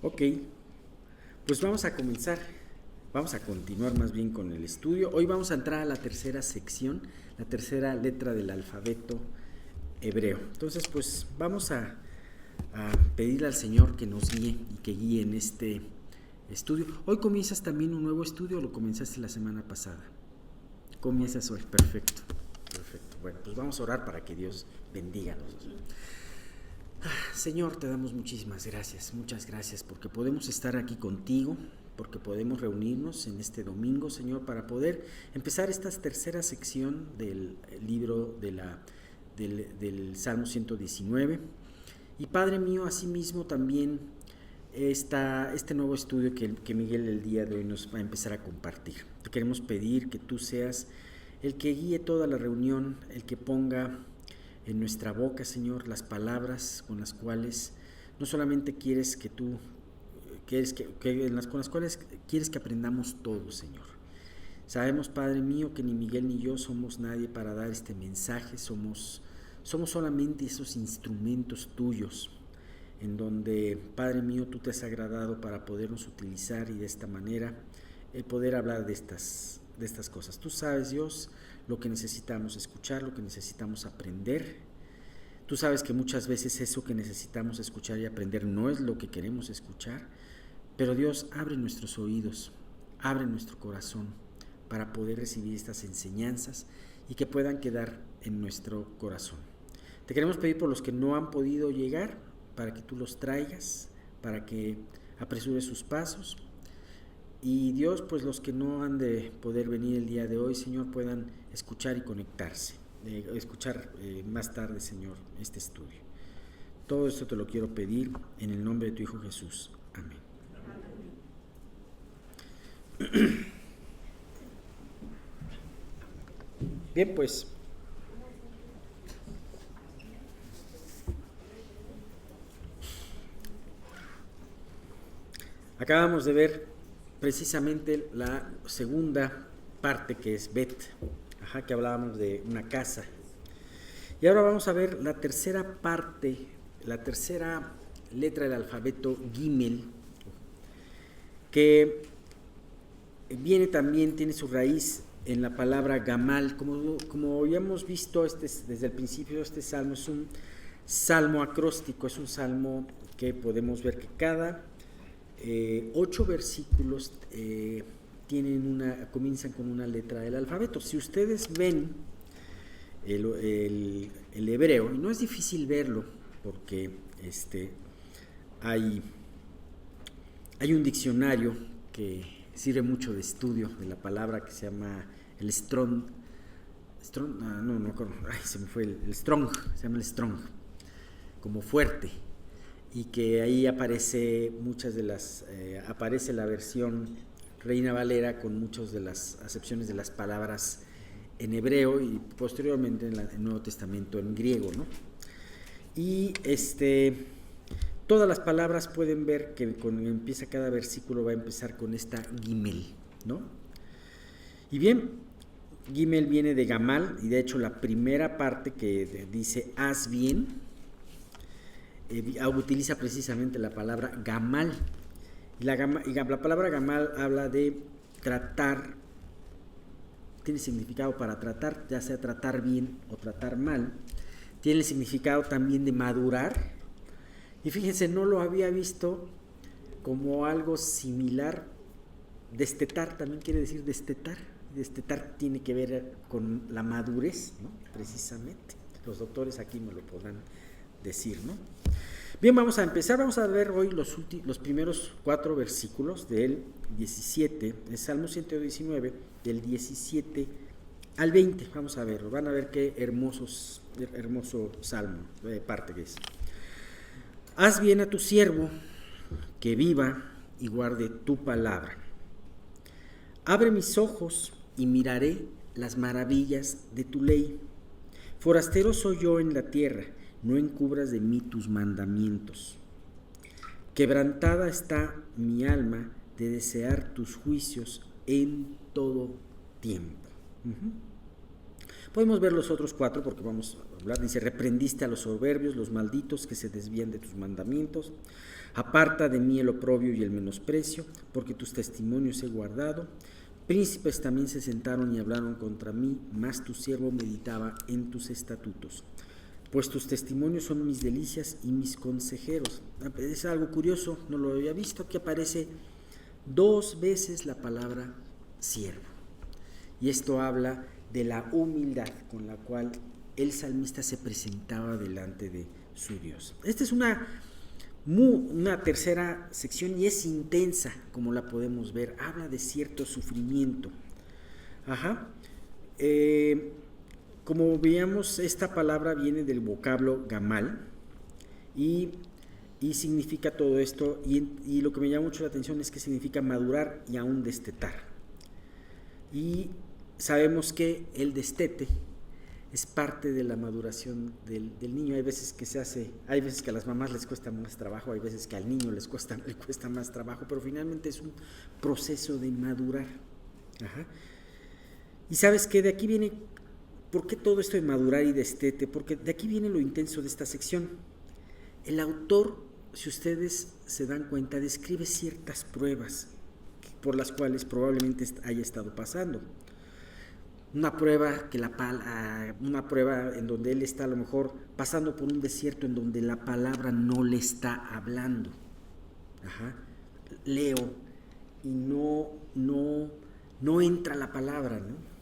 Ok, pues vamos a comenzar, vamos a continuar más bien con el estudio. Hoy vamos a entrar a la tercera sección, la tercera letra del alfabeto hebreo. Entonces, pues vamos a pedirle al Señor que nos guíe y que guíe en este estudio. Hoy comienzas también un nuevo estudio, o lo comenzaste la semana pasada. Comienzas hoy, perfecto, perfecto. Bueno, pues vamos a orar para que Dios bendiga a nosotros. Señor, te damos muchísimas gracias, muchas gracias porque podemos estar aquí contigo, porque podemos reunirnos en este domingo, Señor, para poder empezar esta tercera sección del libro del Salmo 119. Y Padre mío, asimismo también este nuevo estudio que Miguel el día de hoy nos va a empezar a compartir. Te queremos pedir que tú seas el que guíe toda la reunión, el que ponga en nuestra boca, Señor, las palabras con las cuales no solamente quieres que tú, con las cuales quieres que aprendamos todo, Señor. Sabemos, Padre mío, que ni Miguel ni yo somos nadie para dar este mensaje, somos solamente esos instrumentos tuyos, en donde, Padre mío, tú te has agradado para podernos utilizar y de esta manera poder hablar de estas cosas. Tú sabes, Dios, lo que necesitamos escuchar, lo que necesitamos aprender. Tú sabes que muchas veces eso que necesitamos escuchar y aprender no es lo que queremos escuchar, pero Dios, abre nuestros oídos, abre nuestro corazón para poder recibir estas enseñanzas y que puedan quedar en nuestro corazón. Te queremos pedir por los que no han podido llegar, para que tú los traigas, para que apresures sus pasos. Y Dios, pues los que no han de poder venir el día de hoy, Señor, puedan escuchar y conectarse, escuchar más tarde, Señor, este estudio. Todo esto te lo quiero pedir en el nombre de tu Hijo Jesús. Amén. Bien, pues acabamos de ver precisamente la segunda parte, que es Bet, que hablábamos de una casa. Y ahora vamos a ver la tercera parte, la tercera letra del alfabeto Gimel, que viene también, tiene su raíz en la palabra Gamal. Como ya hemos visto desde el principio, este salmo es un salmo acróstico, es un salmo que podemos ver que cada 8 versículos comienzan con una letra del alfabeto. Si ustedes ven el hebreo, y no es difícil verlo porque hay un diccionario que sirve mucho de estudio de la palabra, que se llama el Strong, no me acuerdo, se me fue el Strong, se llama el Strong, como fuerte, y que ahí aparece aparece la versión Reina Valera con muchas de las acepciones de las palabras en hebreo y posteriormente en el Nuevo Testamento en griego, ¿no? Y todas las palabras pueden ver que cuando empieza cada versículo va a empezar con esta Gimel, ¿no? Y bien, Gimel viene de Gamal, y de hecho la primera parte que dice haz bien, utiliza precisamente la palabra Gamal. Y la palabra Gamal habla de tratar, tiene significado para tratar, ya sea tratar bien o tratar mal. Tiene el significado también de madurar. Y fíjense, no lo había visto como algo similar. Destetar también quiere decir destetar. Destetar tiene que ver con la madurez, ¿no? Precisamente. Los doctores aquí me lo podrán decir, ¿no? Bien, vamos a empezar. Vamos a ver hoy los primeros 4 versículos del 17, el Salmo 119, del 17 al 20. Vamos a verlo. Van a ver qué hermoso salmo, parte que es. Haz bien a tu siervo, que viva y guarde tu palabra. Abre mis ojos y miraré las maravillas de tu ley. Forastero soy yo en la tierra, no encubras de mí tus mandamientos. Quebrantada está mi alma de desear tus juicios en todo tiempo. Podemos ver los otros 4 porque vamos a hablar. Dice, reprendiste a los soberbios, los malditos que se desvían de tus mandamientos. Aparta de mí el oprobio y el menosprecio, porque tus testimonios he guardado. Príncipes también se sentaron y hablaron contra mí, mas tu siervo meditaba en tus estatutos. Pues tus testimonios son mis delicias y mis consejeros. Es algo curioso, no lo había visto, aquí aparece 2 veces la palabra siervo. Y esto habla de la humildad con la cual el salmista se presentaba delante de su Dios. Esta es una tercera sección y es intensa, como la podemos ver. Habla de cierto sufrimiento. Como veíamos, esta palabra viene del vocablo gamal y significa todo esto, y lo que me llama mucho la atención es que significa madurar y aún destetar. Y sabemos que el destete es parte de la maduración del niño. Hay veces que a las mamás les cuesta más trabajo, hay veces que al niño le cuesta más trabajo, pero finalmente es un proceso de madurar. Y sabes que de aquí viene, ¿por qué todo esto de madurar y destete? Porque de aquí viene lo intenso de esta sección. El autor, si ustedes se dan cuenta, describe ciertas pruebas por las cuales probablemente haya estado pasando. Una prueba en donde él está a lo mejor pasando por un desierto en donde la palabra no le está hablando. Leo y no entra la palabra, ¿no?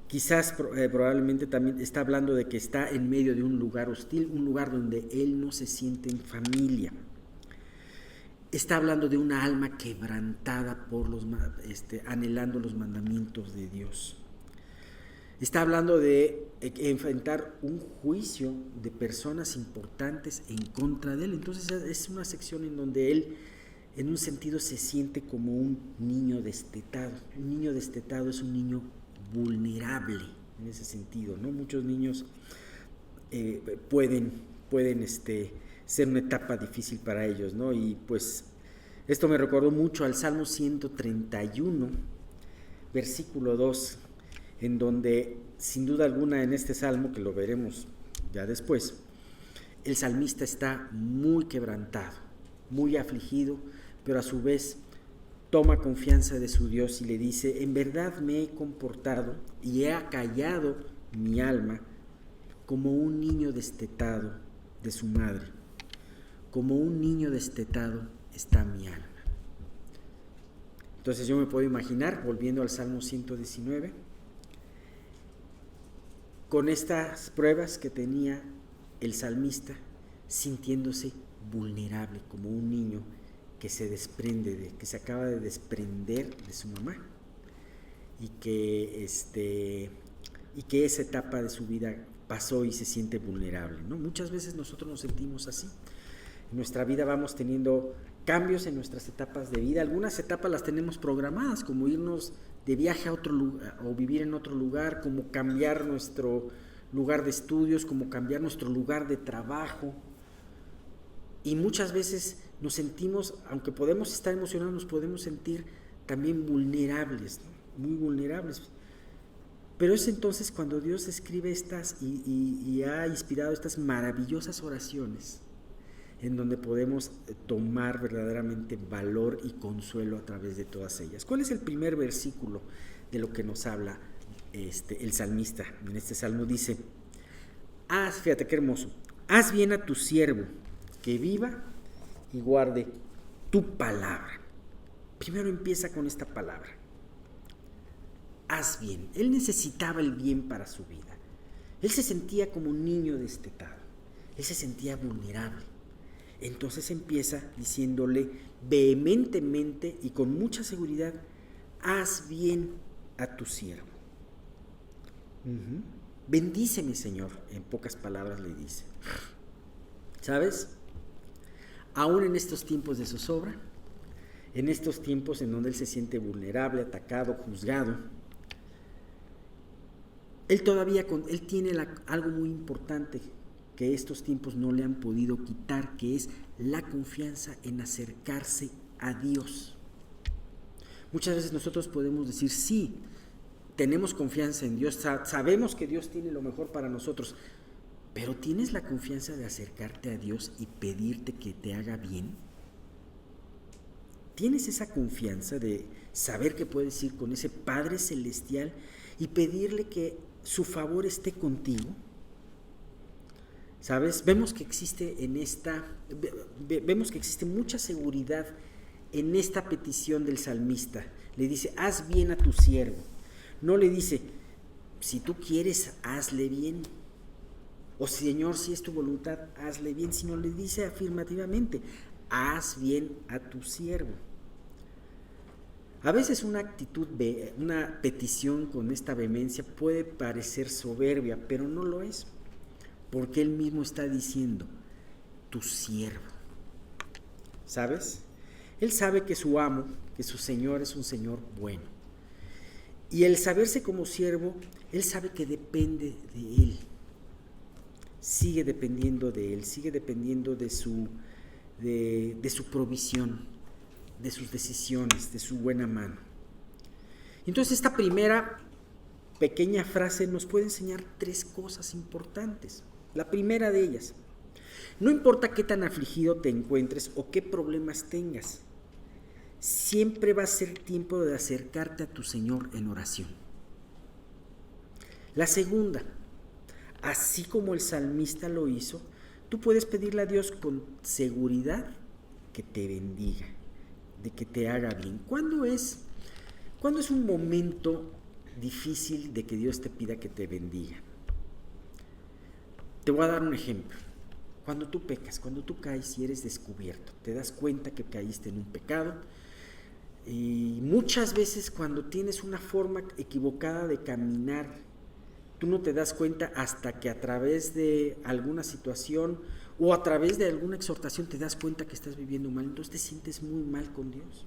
Quizás probablemente también está hablando de que está en medio de un lugar hostil, un lugar donde él no se siente en familia. Está hablando de una alma quebrantada anhelando los mandamientos de Dios. Está hablando de enfrentar un juicio de personas importantes en contra de él. Entonces es una sección en donde él, en un sentido, se siente como un niño destetado. Un niño destetado es un niño vulnerable en ese sentido, ¿no? Muchos niños pueden ser una etapa difícil para ellos, ¿no? Y pues esto me recordó mucho al Salmo 131, versículo 2, en donde, sin duda alguna, en este salmo, que lo veremos ya después, el salmista está muy quebrantado, muy afligido, pero a su vez toma confianza de su Dios y le dice: en verdad me he comportado y he acallado mi alma como un niño destetado de su madre. Como un niño destetado está mi alma. Entonces yo me puedo imaginar, volviendo al Salmo 119, con estas pruebas que tenía el salmista, sintiéndose vulnerable, como un niño que se acaba de desprender de su mamá, y que esa etapa de su vida pasó y se siente vulnerable, ¿no? Muchas veces nosotros nos sentimos así. En nuestra vida vamos teniendo cambios en nuestras etapas de vida. Algunas etapas las tenemos programadas, como irnos de viaje a otro lugar o vivir en otro lugar, como cambiar nuestro lugar de estudios, como cambiar nuestro lugar de trabajo. Y muchas veces nos sentimos, aunque podemos estar emocionados, nos podemos sentir también vulnerables, ¿no? Muy vulnerables. Pero es entonces cuando Dios escribe y ha inspirado estas maravillosas oraciones, en donde podemos tomar verdaderamente valor y consuelo a través de todas ellas. ¿Cuál es el primer versículo de lo que nos habla el salmista? En este salmo dice: fíjate qué hermoso, haz bien a tu siervo, que viva y guarde tu palabra. Primero empieza con esta palabra. Haz bien. Él necesitaba el bien para su vida. Él se sentía como un niño destetado. Él se sentía vulnerable. Entonces empieza diciéndole vehementemente y con mucha seguridad: haz bien a tu siervo. Bendíceme, Señor, en pocas palabras le dice. ¿Sabes? Aún en estos tiempos de zozobra, en estos tiempos en donde él se siente vulnerable, atacado, juzgado, él tiene algo muy importante que estos tiempos no le han podido quitar, que es la confianza en acercarse a Dios. Muchas veces nosotros podemos decir: sí, tenemos confianza en Dios, sabemos que Dios tiene lo mejor para nosotros, pero ¿tienes la confianza de acercarte a Dios y pedirte que te haga bien? ¿Tienes esa confianza de saber que puedes ir con ese Padre Celestial y pedirle que su favor esté contigo? ¿Sabes? Vemos que existe mucha seguridad en esta petición del salmista. Le dice, haz bien a tu siervo. No le dice, si tú quieres, hazle bien. O Señor, si es tu voluntad, hazle bien. Sino le dice afirmativamente, haz bien a tu siervo. A veces una petición con esta vehemencia puede parecer soberbia, pero no lo es. Porque Él mismo está diciendo, tu siervo. ¿Sabes? Él sabe que su amo, que su Señor es un Señor bueno. Y el saberse como siervo, Él sabe que depende de Él. Sigue dependiendo de Él, sigue dependiendo de su provisión, de sus decisiones, de su buena mano. Entonces esta primera pequeña frase nos puede enseñar 3 cosas importantes. La primera de ellas, no importa qué tan afligido te encuentres o qué problemas tengas, siempre va a ser tiempo de acercarte a tu Señor en oración. La segunda, así como el salmista lo hizo, tú puedes pedirle a Dios con seguridad que te bendiga, de que te haga bien. ¿Cuándo es un momento difícil de que Dios te pida que te bendiga? Te voy a dar un ejemplo. Cuando tú pecas, cuando tú caes y eres descubierto, te das cuenta que caíste en un pecado. Y muchas veces cuando tienes una forma equivocada de caminar, tú no te das cuenta hasta que a través de alguna situación o a través de alguna exhortación te das cuenta que estás viviendo mal. Entonces te sientes muy mal con Dios.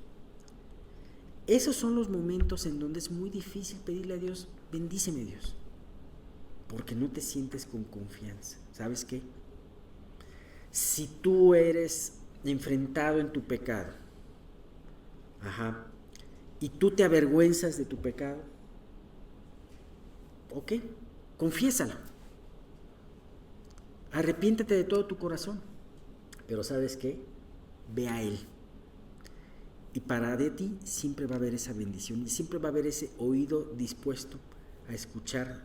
Esos son los momentos en donde es muy difícil pedirle a Dios, bendíceme Dios, porque no te sientes con confianza. ¿Sabes qué? Si tú eres enfrentado en tu pecado, y tú te avergüenzas de tu pecado, ok, confiésalo, arrepiéntete de todo tu corazón, pero ¿sabes qué? Ve a Él, y para de ti siempre va a haber esa bendición y siempre va a haber ese oído dispuesto a escuchar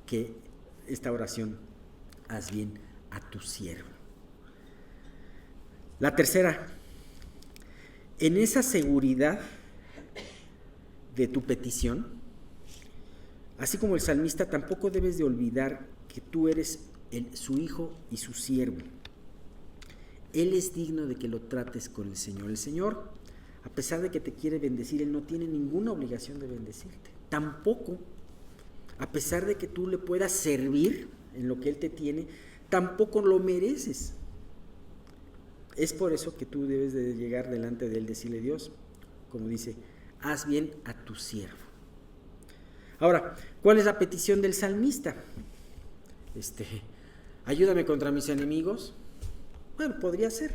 que esta oración, haz bien a tu siervo. La tercera, en esa seguridad de tu petición, así como el salmista, tampoco debes de olvidar que tú eres su hijo y su siervo. Él es digno de que lo trates con el Señor. El Señor, a pesar de que te quiere bendecir, Él no tiene ninguna obligación de bendecirte. Tampoco, a pesar de que tú le puedas servir en lo que Él te tiene, tampoco lo mereces. Es por eso que tú debes de llegar delante de Él, decirle, Dios, como dice, haz bien a tu siervo. Ahora, ¿cuál es la petición del salmista? Ayúdame contra mis enemigos. Bueno, podría ser.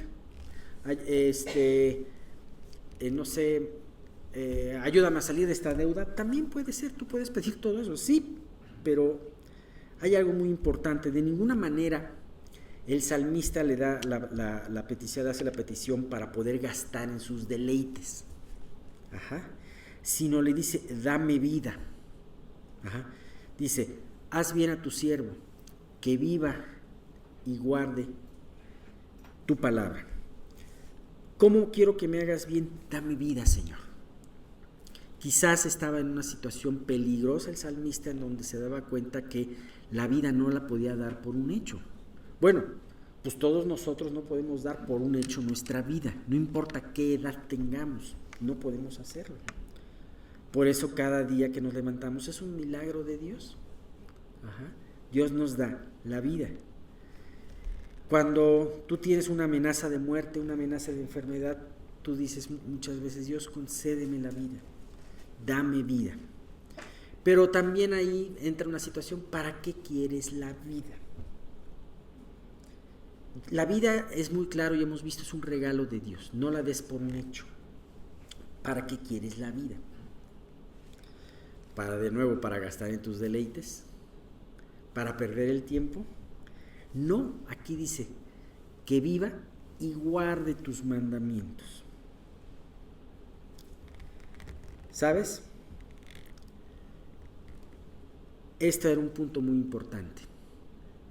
Ayúdame a salir de esta deuda. También puede ser, tú puedes pedir todo eso, sí, pero hay algo muy importante. De ninguna manera el salmista le da la petición, hace la petición para poder gastar en sus deleites, sino le dice, dame vida. Dice, haz bien a tu siervo, que viva y guarde tu palabra. ¿Cómo quiero que me hagas bien? Dame vida, Señor. Quizás estaba en una situación peligrosa el salmista, en donde se daba cuenta que la vida no la podía dar por un hecho. Bueno, pues todos nosotros no podemos dar por un hecho nuestra vida, no importa qué edad tengamos, no podemos hacerlo. Por eso cada día que nos levantamos es un milagro de Dios. Dios nos da la vida. Cuando tú tienes una amenaza de muerte, una amenaza de enfermedad, tú dices muchas veces, Dios, concédeme la vida, dame vida. Pero también ahí entra una situación, ¿para qué quieres la vida? La vida es muy claro y hemos visto, es un regalo de Dios, no la des por un hecho. ¿Para qué quieres la vida? Para gastar en tus deleites, para perder el tiempo. No, aquí dice que viva y guarde tus mandamientos. ¿Sabes? Este era un punto muy importante.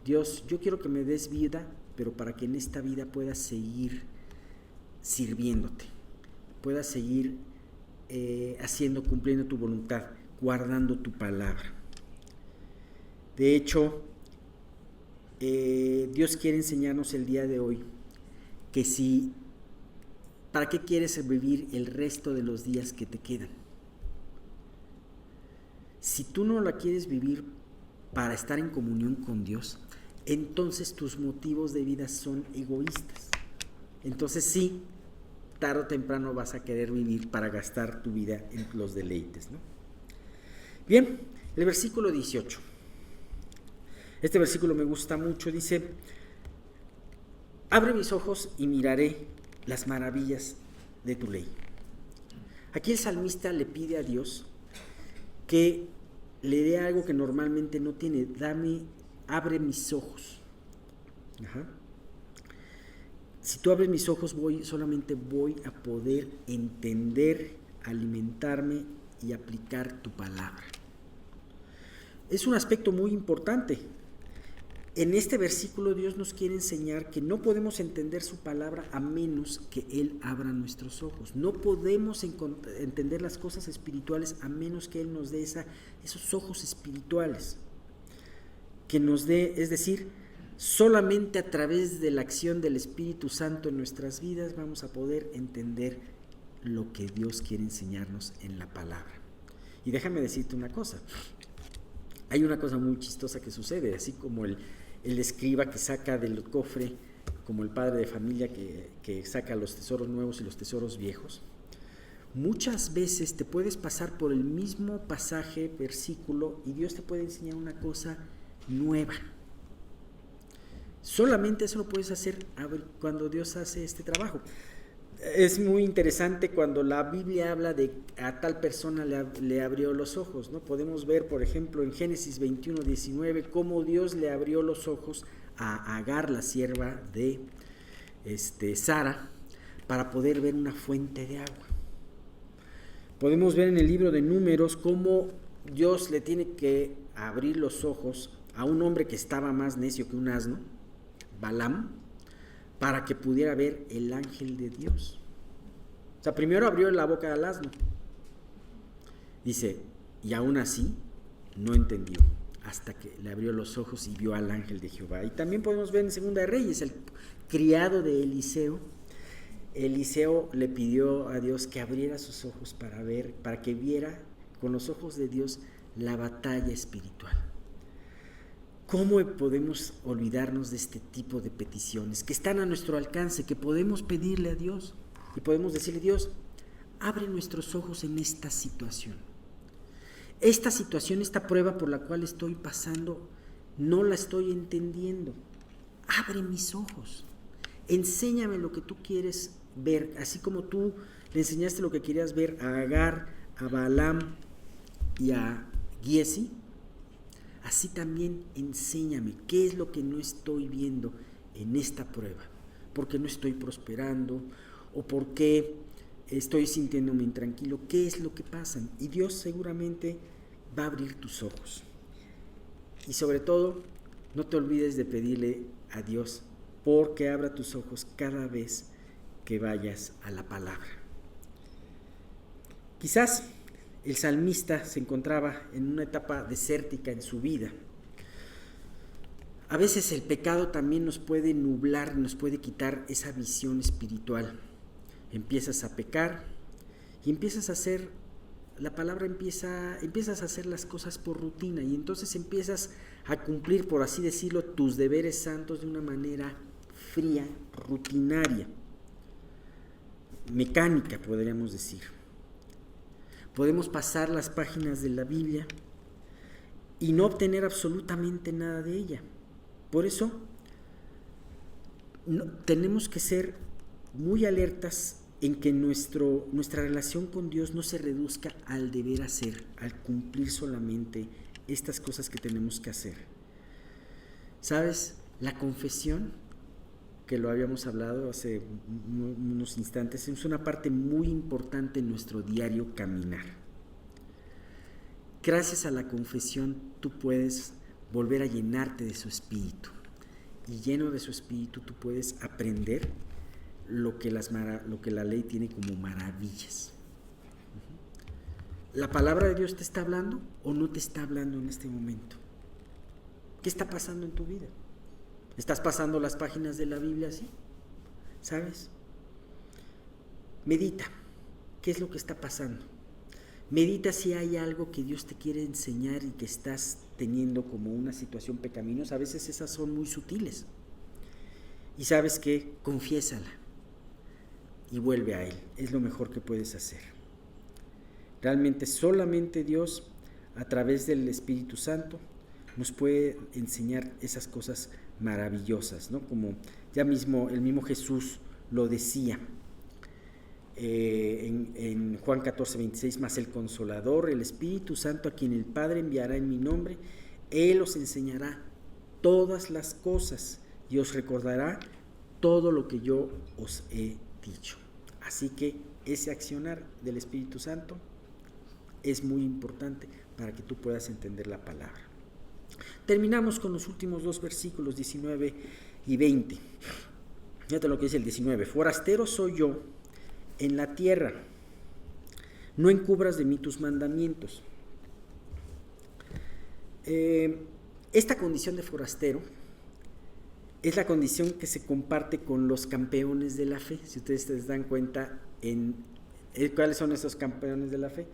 Dios, yo quiero que me des vida, pero para que en esta vida puedas seguir sirviéndote, puedas seguir cumpliendo tu voluntad, guardando tu palabra. De hecho, Dios quiere enseñarnos el día de hoy que ¿para qué quieres vivir el resto de los días que te quedan? Si tú no la quieres vivir para estar en comunión con Dios, entonces tus motivos de vida son egoístas. Entonces sí, tarde o temprano vas a querer vivir para gastar tu vida en los deleites, ¿no? Bien, el versículo 18. Este versículo me gusta mucho, dice: abre mis ojos y miraré las maravillas de tu ley. Aquí el salmista le pide a Dios que le dé algo que normalmente no tiene. Abre mis ojos. Ajá. Si tú abres mis ojos, solamente voy a poder entender, alimentarme y aplicar tu palabra. Es un aspecto muy importante. En este versículo Dios nos quiere enseñar que no podemos entender su palabra a menos que Él abra nuestros ojos. No podemos entender las cosas espirituales a menos que Él nos dé esos ojos espirituales. Que nos dé, es decir, solamente a través de la acción del Espíritu Santo en nuestras vidas vamos a poder entender lo que Dios quiere enseñarnos en la palabra. Y déjame decirte una cosa. Hay una cosa muy chistosa que sucede, así como el escriba que saca del cofre, como el padre de familia que saca los tesoros nuevos y los tesoros viejos. Muchas veces te puedes pasar por el mismo pasaje, versículo, y Dios te puede enseñar una cosa nueva. Solamente eso lo puedes hacer cuando Dios hace este trabajo. Es muy interesante cuando la Biblia habla de a tal persona le abrió los ojos, ¿no? Podemos ver, por ejemplo, en Génesis 21:19, cómo Dios le abrió los ojos a Agar, la sierva de Sara, para poder ver una fuente de agua. Podemos ver en el libro de Números cómo Dios le tiene que abrir los ojos a un hombre que estaba más necio que un asno, Balaam, para que pudiera ver el ángel de Dios. O sea, primero abrió la boca del asno. Dice, y aún así no entendió, hasta que le abrió los ojos y vio al ángel de Jehová. Y también podemos ver en Segunda de Reyes, el criado de Eliseo. Eliseo le pidió a Dios que abriera sus ojos para que viera con los ojos de Dios la batalla espiritual. ¿Cómo podemos olvidarnos de este tipo de peticiones que están a nuestro alcance, que podemos pedirle a Dios y podemos decirle: Dios, abre nuestros ojos en esta situación? Esta situación, esta prueba por la cual estoy pasando, no la estoy entendiendo. Abre mis ojos. Enséñame lo que tú quieres ver, así como tú le enseñaste lo que querías ver a Agar, a Balaam y a Giezi. Así también enséñame qué es lo que no estoy viendo en esta prueba, por qué no estoy prosperando o por qué estoy sintiéndome intranquilo, qué es lo que pasa. Y Dios seguramente va a abrir tus ojos. Y sobre todo, no te olvides de pedirle a Dios porque abra tus ojos cada vez que vayas a la palabra. Quizás el salmista se encontraba en una etapa desértica en su vida. A veces el pecado también nos puede nublar, nos puede quitar esa visión espiritual. Empiezas a pecar y empiezas a hacer empiezas a hacer las cosas por rutina y entonces empiezas a cumplir, por así decirlo, tus deberes santos de una manera fría, rutinaria, mecánica, podríamos decir. Podemos pasar las páginas de la Biblia y no obtener absolutamente nada de ella. Por eso tenemos que ser muy alertas en que nuestra relación con Dios no se reduzca al deber hacer, al cumplir solamente estas cosas que tenemos que hacer. ¿Sabes? La confesión, que lo habíamos hablado hace unos instantes, es una parte muy importante en nuestro diario caminar. gracias a la confesión tú puedes volver a llenarte de su espíritu. Y lleno de su espíritu tú puedes aprender lo que la ley tiene como maravillas. ¿La palabra de Dios te está hablando o no te está hablando en este momento? ¿Qué está pasando en tu vida? ¿Estás pasando las páginas de la Biblia así? ¿Sabes? Medita. ¿Qué es lo que está pasando? Medita si hay algo que Dios te quiere enseñar y que estás teniendo como una situación pecaminosa. A veces esas son muy sutiles. Y sabes qué, confiésala y vuelve a Él. Es lo mejor que puedes hacer. Realmente solamente Dios, a través del Espíritu Santo, nos puede enseñar esas cosas maravillosas, ¿no? Como ya mismo el mismo Jesús lo decía. En Juan 14:26, mas el Consolador, el Espíritu Santo, a quien el Padre enviará en mi nombre, Él os enseñará todas las cosas y os recordará todo lo que yo os he dicho. Así que ese accionar del Espíritu Santo es muy importante para que tú puedas entender la palabra. Terminamos con los últimos dos versículos, 19 y 20. Fíjate lo que dice el 19. Forastero soy yo en la tierra, no encubras de mí tus mandamientos. Esta condición de forastero es la condición que se comparte con los campeones de la fe. Si ustedes se dan cuenta, ¿cuáles son esos campeones de la fe?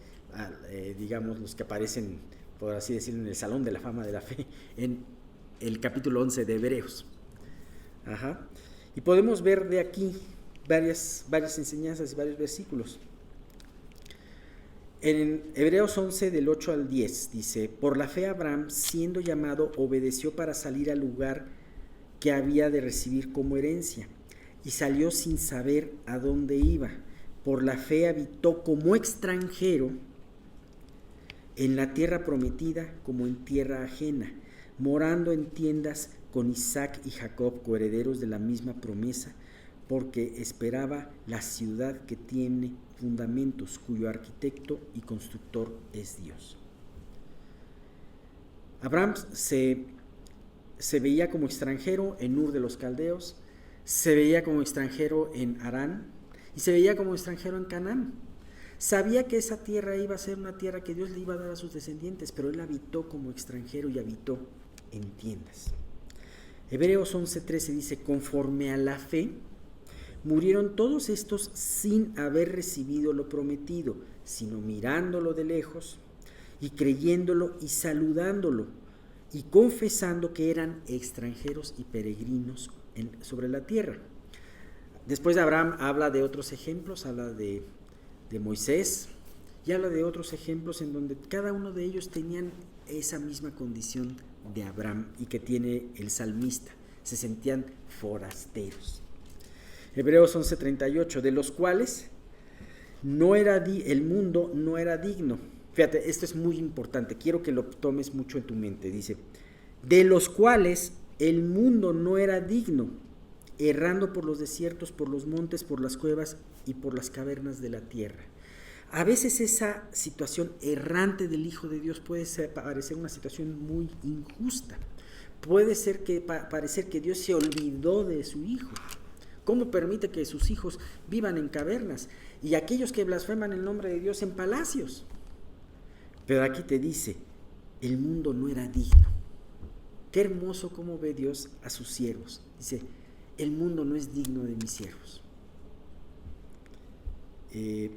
Digamos, los que aparecen, por así decirlo, en el Salón de la Fama de la Fe, en el capítulo 11 de Hebreos. Y podemos ver de aquí varias enseñanzas y varios versículos. En Hebreos 11 del 8 al 10 dice: por la fe Abraham, siendo llamado, obedeció para salir al lugar que había de recibir como herencia, y salió sin saber a dónde iba. Por la fe habitó como extranjero en la tierra prometida, como en tierra ajena, morando en tiendas con Isaac y Jacob, coherederos de la misma promesa, porque esperaba la ciudad que tiene fundamentos, cuyo arquitecto y constructor es Dios. Abraham se veía como extranjero en Ur de los Caldeos, se veía como extranjero en Harán y se veía como extranjero en Canaán. Sabía que esa tierra iba a ser una tierra que Dios le iba a dar a sus descendientes, pero él habitó como extranjero y habitó en tiendas. Hebreos 11:13 dice: conforme a la fe, murieron todos estos sin haber recibido lo prometido, sino mirándolo de lejos y creyéndolo y saludándolo y confesando que eran extranjeros y peregrinos sobre la tierra. Después de Abraham habla de otros ejemplos, habla de Moisés y habla de otros ejemplos en donde cada uno de ellos tenían esa misma condición de Abraham y que tiene el salmista, se sentían forasteros. Hebreos 11:38, de los cuales el mundo no era digno. Fíjate, esto es muy importante, quiero que lo tomes mucho en tu mente. Dice, de los cuales el mundo no era digno, errando por los desiertos, por los montes, por las cuevas y por las cavernas de la tierra. A veces esa situación errante del Hijo de Dios puede parecer una situación muy injusta. Puede parecer que Dios se olvidó de su Hijo. ¿Cómo permite que sus hijos vivan en cavernas y aquellos que blasfeman el nombre de Dios en palacios? Pero aquí te dice, el mundo no era digno. Qué hermoso cómo ve Dios a sus siervos. Dice, el mundo no es digno de mis siervos.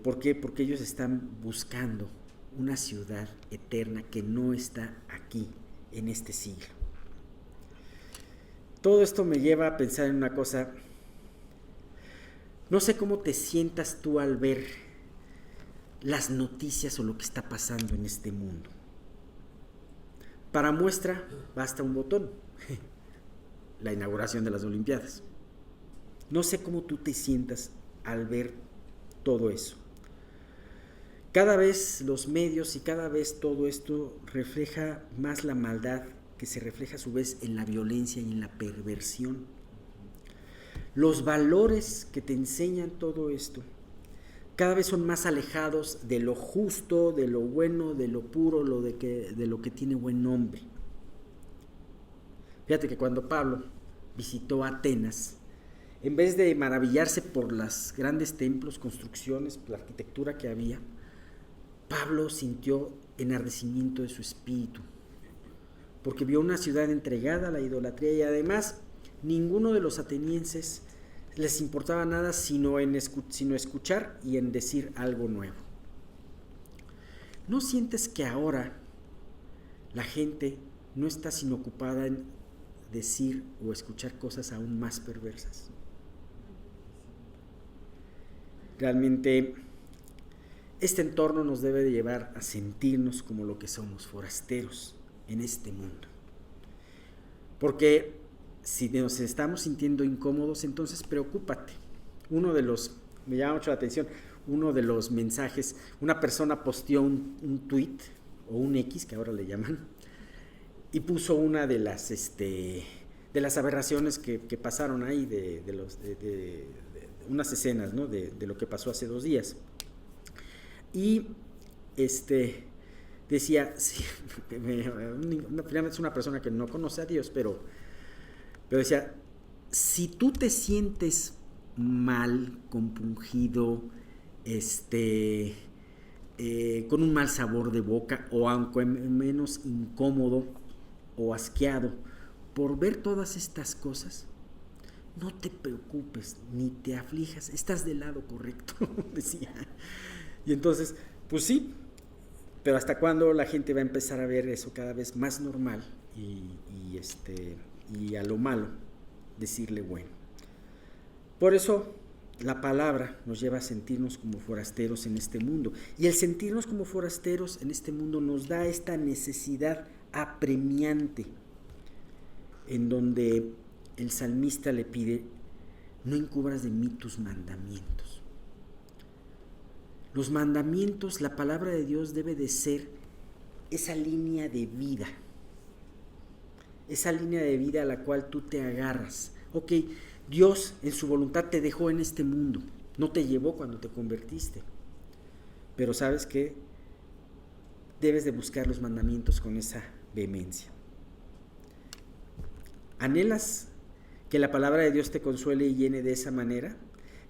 ¿Por qué? Porque ellos están buscando una ciudad eterna que no está aquí, en este siglo. Todo esto me lleva a pensar en una cosa. No sé cómo te sientas tú al ver las noticias o lo que está pasando en este mundo. Para muestra basta un botón, la inauguración de las Olimpiadas. No sé cómo tú te sientas al ver todo eso. Cada vez los medios y cada vez todo esto refleja más la maldad, que se refleja a su vez en la violencia y en la perversión. Los valores que te enseñan todo esto cada vez son más alejados de lo justo, de lo bueno, de lo puro, de lo que tiene buen nombre. Fíjate que cuando Pablo visitó Atenas, en vez de maravillarse por los grandes templos, construcciones, la arquitectura que había, Pablo sintió enardecimiento de su espíritu, porque vio una ciudad entregada a la idolatría y además ninguno de los atenienses les importaba nada sino escuchar y en decir algo nuevo. ¿No sientes que ahora la gente no está sino ocupada en decir o escuchar cosas aún más perversas? Realmente este entorno nos debe de llevar a sentirnos como lo que somos, forasteros en este mundo. Porque si nos estamos sintiendo incómodos, entonces preocúpate. Me llama mucho la atención, uno de los mensajes, una persona posteó un tweet o un X, que ahora le llaman, y puso una de las aberraciones que pasaron ahí, de unas escenas, ¿no? de lo que pasó hace 2 días. Y decía, sí, es una persona que no conoce a Dios, pero decía, si tú te sientes mal, compungido, con un mal sabor de boca, o aunque menos incómodo o asqueado por ver todas estas cosas, no te preocupes ni te aflijas, estás del lado correcto, decía. Y entonces, pues sí, pero ¿hasta cuándo la gente va a empezar a ver eso cada vez más normal y a lo malo decirle bueno? Por eso la palabra nos lleva a sentirnos como forasteros en este mundo, y el sentirnos como forasteros en este mundo nos da esta necesidad apremiante, en donde el salmista le pide: no encubras de mí tus mandamientos. Los mandamientos, la palabra de Dios debe de ser esa línea de vida, a la cual tú te agarras. Ok, Dios en su voluntad te dejó en este mundo, no te llevó cuando te convertiste, pero ¿sabes qué? Debes de buscar los mandamientos con esa vehemencia. ¿Anhelas que la palabra de Dios te consuele y llene de esa manera?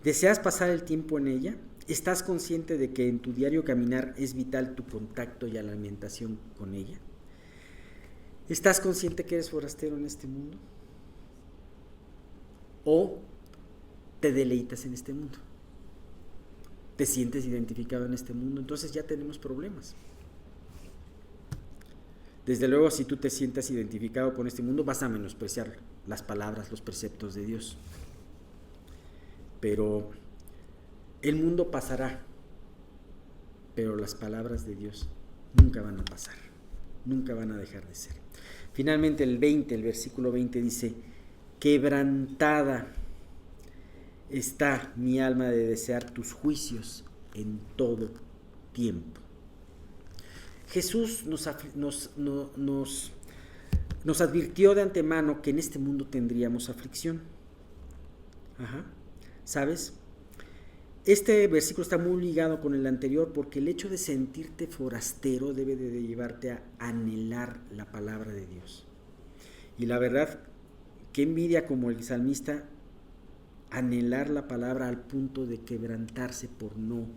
¿Deseas pasar el tiempo en ella? ¿Estás consciente de que en tu diario caminar es vital tu contacto y alimentación con ella? ¿Estás consciente que eres forastero en este mundo? ¿O te deleitas en este mundo? ¿Te sientes identificado en este mundo? Entonces ya tenemos problemas. Desde luego, si tú te sientas identificado con este mundo, vas a menospreciar las palabras, los preceptos de Dios. Pero el mundo pasará, pero las palabras de Dios nunca van a pasar, nunca van a dejar de ser. Finalmente el versículo 20 dice: quebrantada está mi alma de desear tus juicios en todo tiempo. Jesús nos advirtió de antemano que en este mundo tendríamos aflicción. ¿Sabes? Este versículo está muy ligado con el anterior, porque el hecho de sentirte forastero debe de llevarte a anhelar la palabra de Dios. Y la verdad, qué envidia como el salmista anhelar la palabra al punto de quebrantarse por no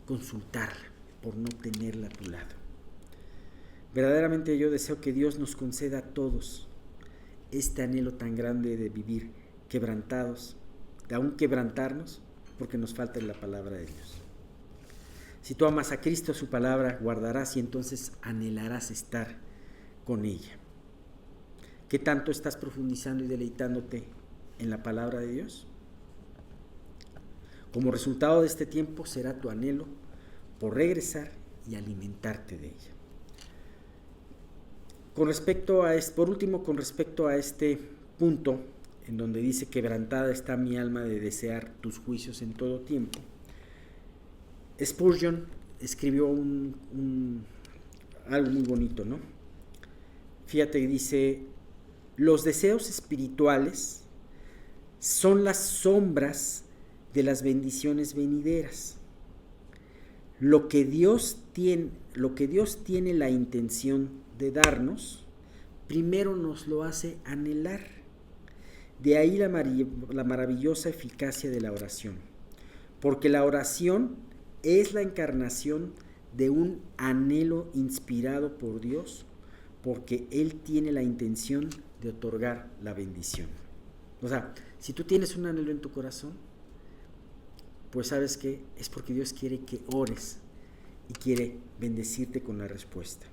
consultarla, por no tenerla a tu lado. Verdaderamente yo deseo que Dios nos conceda a todos este anhelo tan grande de vivir quebrantados, de aún quebrantarnos, porque nos falta la palabra de Dios. Si tú amas a Cristo, su palabra guardarás y entonces anhelarás estar con ella. ¿Qué tanto estás profundizando y deleitándote en la palabra de Dios? Como resultado de este tiempo será tu anhelo por regresar y alimentarte de ella. Por último, con respecto a este punto, en donde dice: quebrantada está mi alma de desear tus juicios en todo tiempo, Spurgeon escribió algo muy bonito, ¿no? Fíjate, dice: los deseos espirituales son las sombras de las bendiciones venideras. lo que Dios tiene la intención de darnos, primero nos lo hace anhelar. De ahí la maravillosa eficacia de la oración, porque la oración es la encarnación de un anhelo inspirado por Dios, porque Él tiene la intención de otorgar la bendición. O sea, si tú tienes un anhelo en tu corazón, pues sabes que es porque Dios quiere que ores y quiere bendecirte con la respuesta.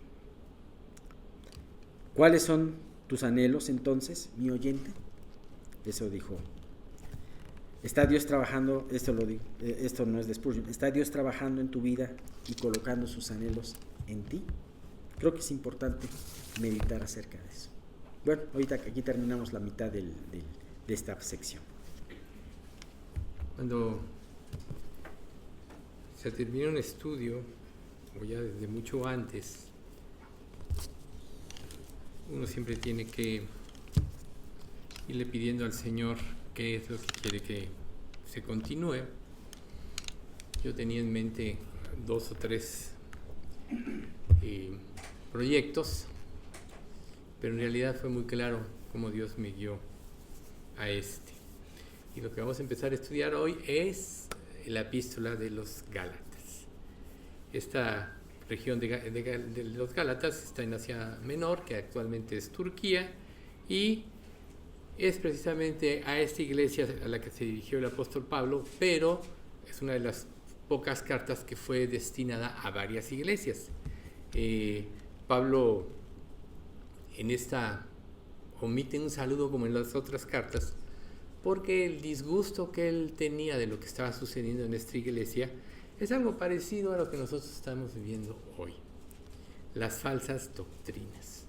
¿Cuáles son tus anhelos entonces, mi oyente? Eso dijo. Está Dios trabajando, esto no es de Spurgeon, está Dios trabajando en tu vida y colocando sus anhelos en ti. Creo que es importante meditar acerca de eso. Bueno, ahorita aquí terminamos la mitad de esta sección. Cuando se termina un estudio, o ya desde mucho antes, uno siempre tiene que irle pidiendo al Señor qué es lo que quiere que se continúe. Yo tenía en mente 2 o 3 proyectos, pero en realidad fue muy claro cómo Dios me guió a este. Y lo que vamos a empezar a estudiar hoy es la epístola de los Gálatas. Esta región de los Gálatas está en Asia Menor, que actualmente es Turquía, y es precisamente a esta iglesia a la que se dirigió el apóstol Pablo, pero es una de las pocas cartas que fue destinada a varias iglesias. Pablo en esta omite un saludo como en las otras cartas, porque el disgusto que él tenía de lo que estaba sucediendo en esta iglesia es algo parecido a lo que nosotros estamos viviendo hoy. Las falsas doctrinas,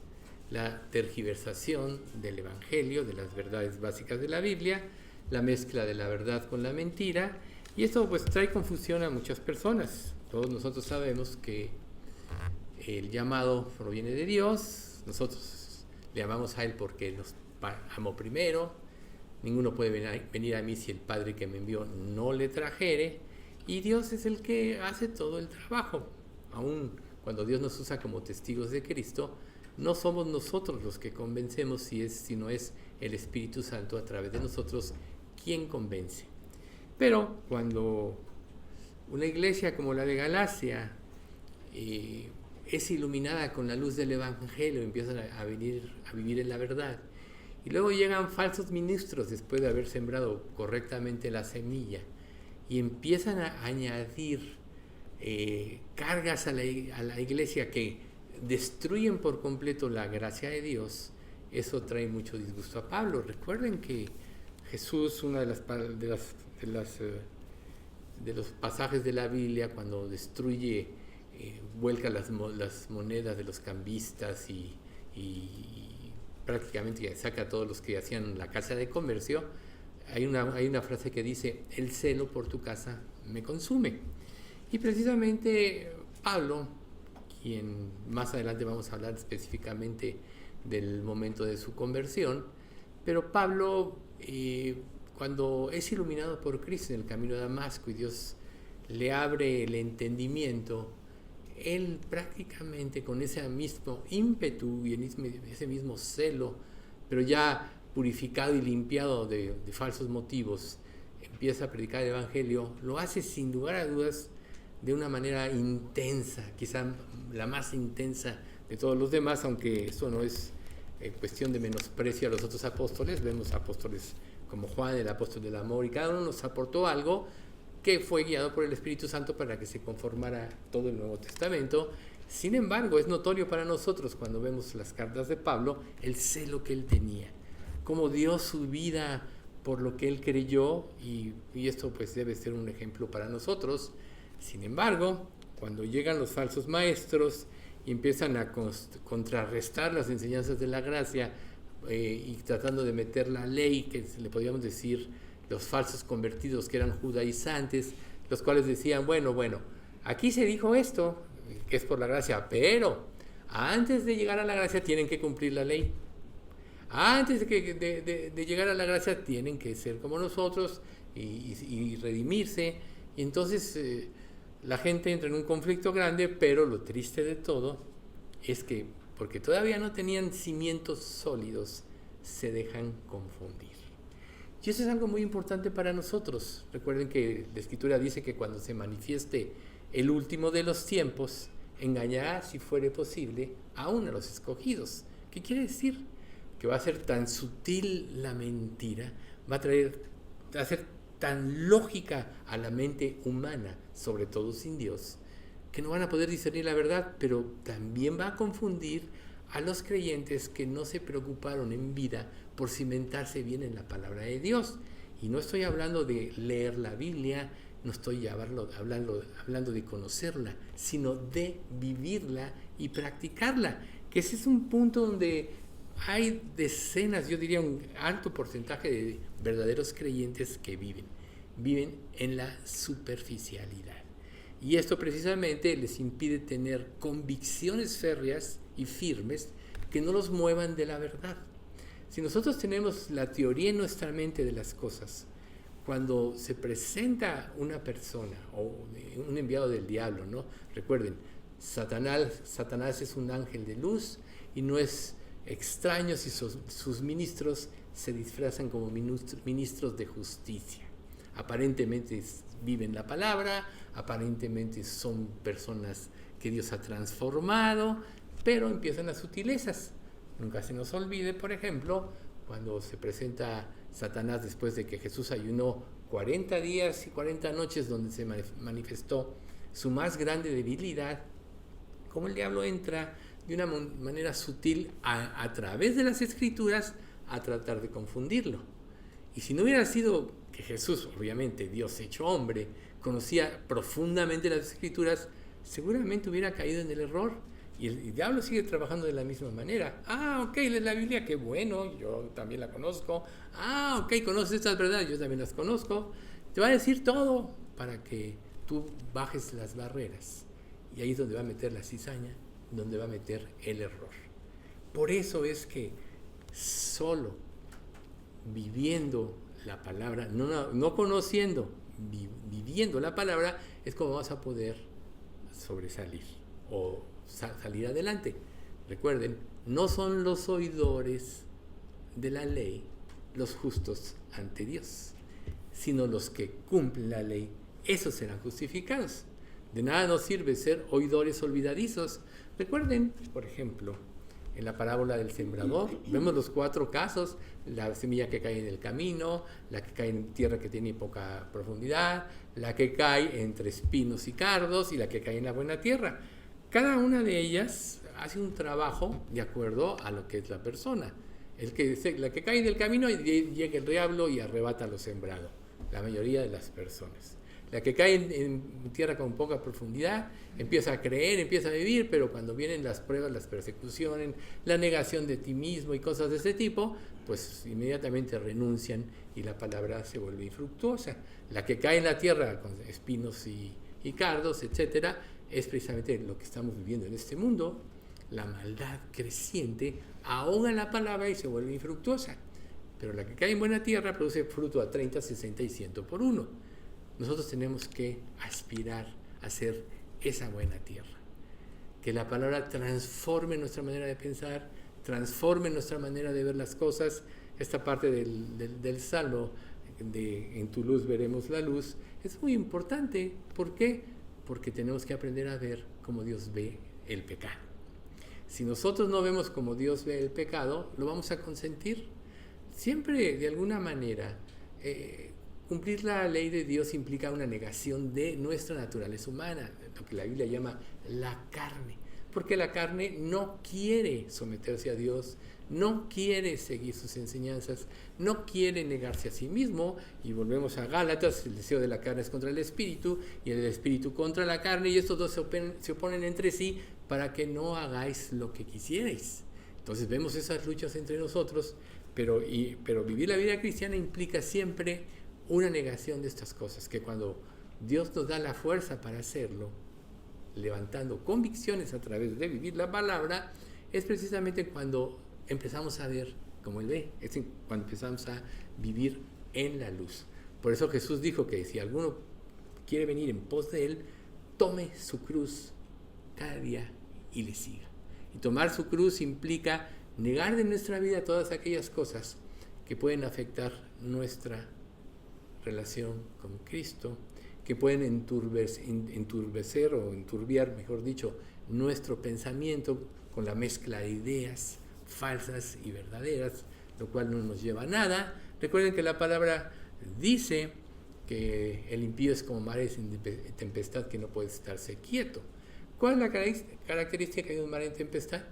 la tergiversación del Evangelio, de las verdades básicas de la Biblia, la mezcla de la verdad con la mentira, y esto pues trae confusión a muchas personas. Todos nosotros sabemos que el llamado proviene de Dios, nosotros le amamos a Él porque nos amó primero, ninguno puede venir a mí si el Padre que me envió no le trajere, y Dios es el que hace todo el trabajo. Aún cuando Dios nos usa como testigos de Cristo, no somos nosotros los que convencemos, sino es el Espíritu Santo a través de nosotros quien convence. Pero cuando una iglesia como la de Galacia es iluminada con la luz del Evangelio, empiezan a vivir en la verdad, y luego llegan falsos ministros después de haber sembrado correctamente la semilla, y empiezan a añadir cargas a la iglesia que destruyen por completo la gracia de Dios. Eso trae mucho disgusto a Pablo. Recuerden que Jesús, una de los pasajes de la Biblia, cuando destruye, vuelca las monedas de los cambistas y prácticamente saca a todos los que hacían la casa de comercio, hay una frase que dice: el celo por tu casa me consume. Y precisamente Pablo, quien más adelante vamos a hablar específicamente del momento de su conversión, pero Pablo, cuando es iluminado por Cristo en el camino de Damasco y Dios le abre el entendimiento, él prácticamente con ese mismo ímpetu y ese mismo celo, pero ya purificado y limpiado de falsos motivos, empieza a predicar el Evangelio. Lo hace sin lugar a dudas de una manera intensa, quizá la más intensa de todos los demás, aunque eso no es cuestión de menosprecio a los otros apóstoles. Vemos apóstoles como Juan, el apóstol del amor, y cada uno nos aportó algo que fue guiado por el Espíritu Santo para que se conformara todo el Nuevo Testamento. Sin embargo, es notorio para nosotros cuando vemos las cartas de Pablo el celo que él tenía, cómo dio su vida por lo que él creyó, y esto pues debe ser un ejemplo para nosotros. Sin embargo, cuando llegan los falsos maestros y empiezan a contrarrestar las enseñanzas de la gracia, y tratando de meter la ley, que le podríamos decir los falsos convertidos, que eran judaizantes, los cuales decían, bueno, aquí se dijo esto, que es por la gracia, pero antes de llegar a la gracia tienen que cumplir la ley. Antes de llegar a la gracia tienen que ser como nosotros y redimirse. Y entonces la gente entra en un conflicto grande, pero lo triste de todo es que, porque todavía no tenían cimientos sólidos, se dejan confundir. Y eso es algo muy importante para nosotros. Recuerden que la Escritura dice que cuando se manifieste el último de los tiempos, engañará, si fuere posible, aún a los escogidos. ¿Qué quiere decir? Que va a ser tan sutil la mentira, va a ser tan lógica a la mente humana, sobre todo sin Dios, que no van a poder discernir la verdad, pero también va a confundir a los creyentes que no se preocuparon en vida por cimentarse bien en la palabra de Dios. Y no estoy hablando de leer la Biblia, no estoy hablando de conocerla, sino de vivirla y practicarla, que ese es un punto donde hay decenas, yo diría un alto porcentaje de verdaderos creyentes que viven en la superficialidad. Y esto precisamente les impide tener convicciones férreas y firmes que no los muevan de la verdad. Si nosotros tenemos la teoría en nuestra mente de las cosas, cuando se presenta una persona o un enviado del diablo, ¿no? Recuerden, Satanás es un ángel de luz y no es extraño si sus ministros se disfrazan como ministros de justicia. Aparentemente viven la palabra, aparentemente son personas que Dios ha transformado, pero empiezan las sutilezas. Nunca se nos olvide, por ejemplo, cuando se presenta Satanás después de que Jesús ayunó 40 días y 40 noches donde se manifestó su más grande debilidad, cómo el diablo entra de una manera sutil a través de las Escrituras a tratar de confundirlo. Y si no hubiera sido que Jesús, obviamente Dios hecho hombre, conocía profundamente las Escrituras, seguramente hubiera caído en el error. Y el diablo sigue trabajando de la misma manera. Ok, lees la Biblia, qué bueno, yo también la conozco. Ok, conoces estas verdades, yo también las conozco. Te va a decir todo para que tú bajes las barreras. Y ahí es donde va a meter la cizaña, donde va a meter el error. Por eso es que solo viviendo la palabra, no conociendo, viviendo la palabra, es como vas a poder sobresalir o salir adelante. Recuerden, no son los oidores de la ley los justos ante Dios, sino los que cumplen la ley, esos serán justificados. De nada nos sirve ser oidores olvidadizos. Recuerden, por ejemplo, en la parábola del sembrador, vemos los 4 casos: la semilla que cae en el camino, la que cae en tierra que tiene poca profundidad, la que cae entre espinos y cardos y la que cae en la buena tierra. Cada una de ellas hace un trabajo de acuerdo a lo que es la persona. La que cae en el camino, llega el diablo y arrebata lo sembrado, la mayoría de las personas. La que cae en tierra con poca profundidad empieza a creer, empieza a vivir, pero cuando vienen las pruebas, las persecuciones, la negación de ti mismo y cosas de ese tipo, pues inmediatamente renuncian y la palabra se vuelve infructuosa. La que cae en la tierra con espinos y cardos, etcétera, es precisamente lo que estamos viviendo en este mundo. La maldad creciente ahoga la palabra y se vuelve infructuosa. Pero la que cae en buena tierra produce fruto a 30, 60 y 100 por uno. Nosotros tenemos que aspirar a ser esa buena tierra. Que la palabra transforme nuestra manera de pensar, transforme nuestra manera de ver las cosas. Esta parte del Salmo de en tu luz veremos la luz es muy importante. ¿Por qué? Porque tenemos que aprender a ver cómo Dios ve el pecado. Si nosotros no vemos cómo Dios ve el pecado, lo vamos a consentir. Siempre, de alguna manera, cumplir la ley de Dios implica una negación de nuestra naturaleza humana, lo que la Biblia llama la carne. Porque la carne no quiere someterse a Dios, no quiere seguir sus enseñanzas, no quiere negarse a sí mismo. Y volvemos a Gálatas: el deseo de la carne es contra el espíritu y el del espíritu contra la carne, y estos dos se oponen entre sí para que no hagáis lo que quisierais. Entonces vemos esas luchas entre nosotros, pero vivir la vida cristiana implica siempre una negación de estas cosas, que cuando Dios nos da la fuerza para hacerlo, levantando convicciones a través de vivir la palabra, es precisamente cuando empezamos a ver como Él ve, es cuando empezamos a vivir en la luz. Por eso Jesús dijo que si alguno quiere venir en pos de Él, tome su cruz cada día y le siga. Y tomar su cruz implica negar de nuestra vida todas aquellas cosas que pueden afectar nuestra relación con Cristo, que pueden enturbecer o enturbiar, mejor dicho, nuestro pensamiento con la mezcla de ideas falsas y verdaderas, lo cual no nos lleva a nada. Recuerden que la palabra dice que el impío es como mar en tempestad que no puede estarse quieto. ¿Cuál es la característica de un mar en tempestad?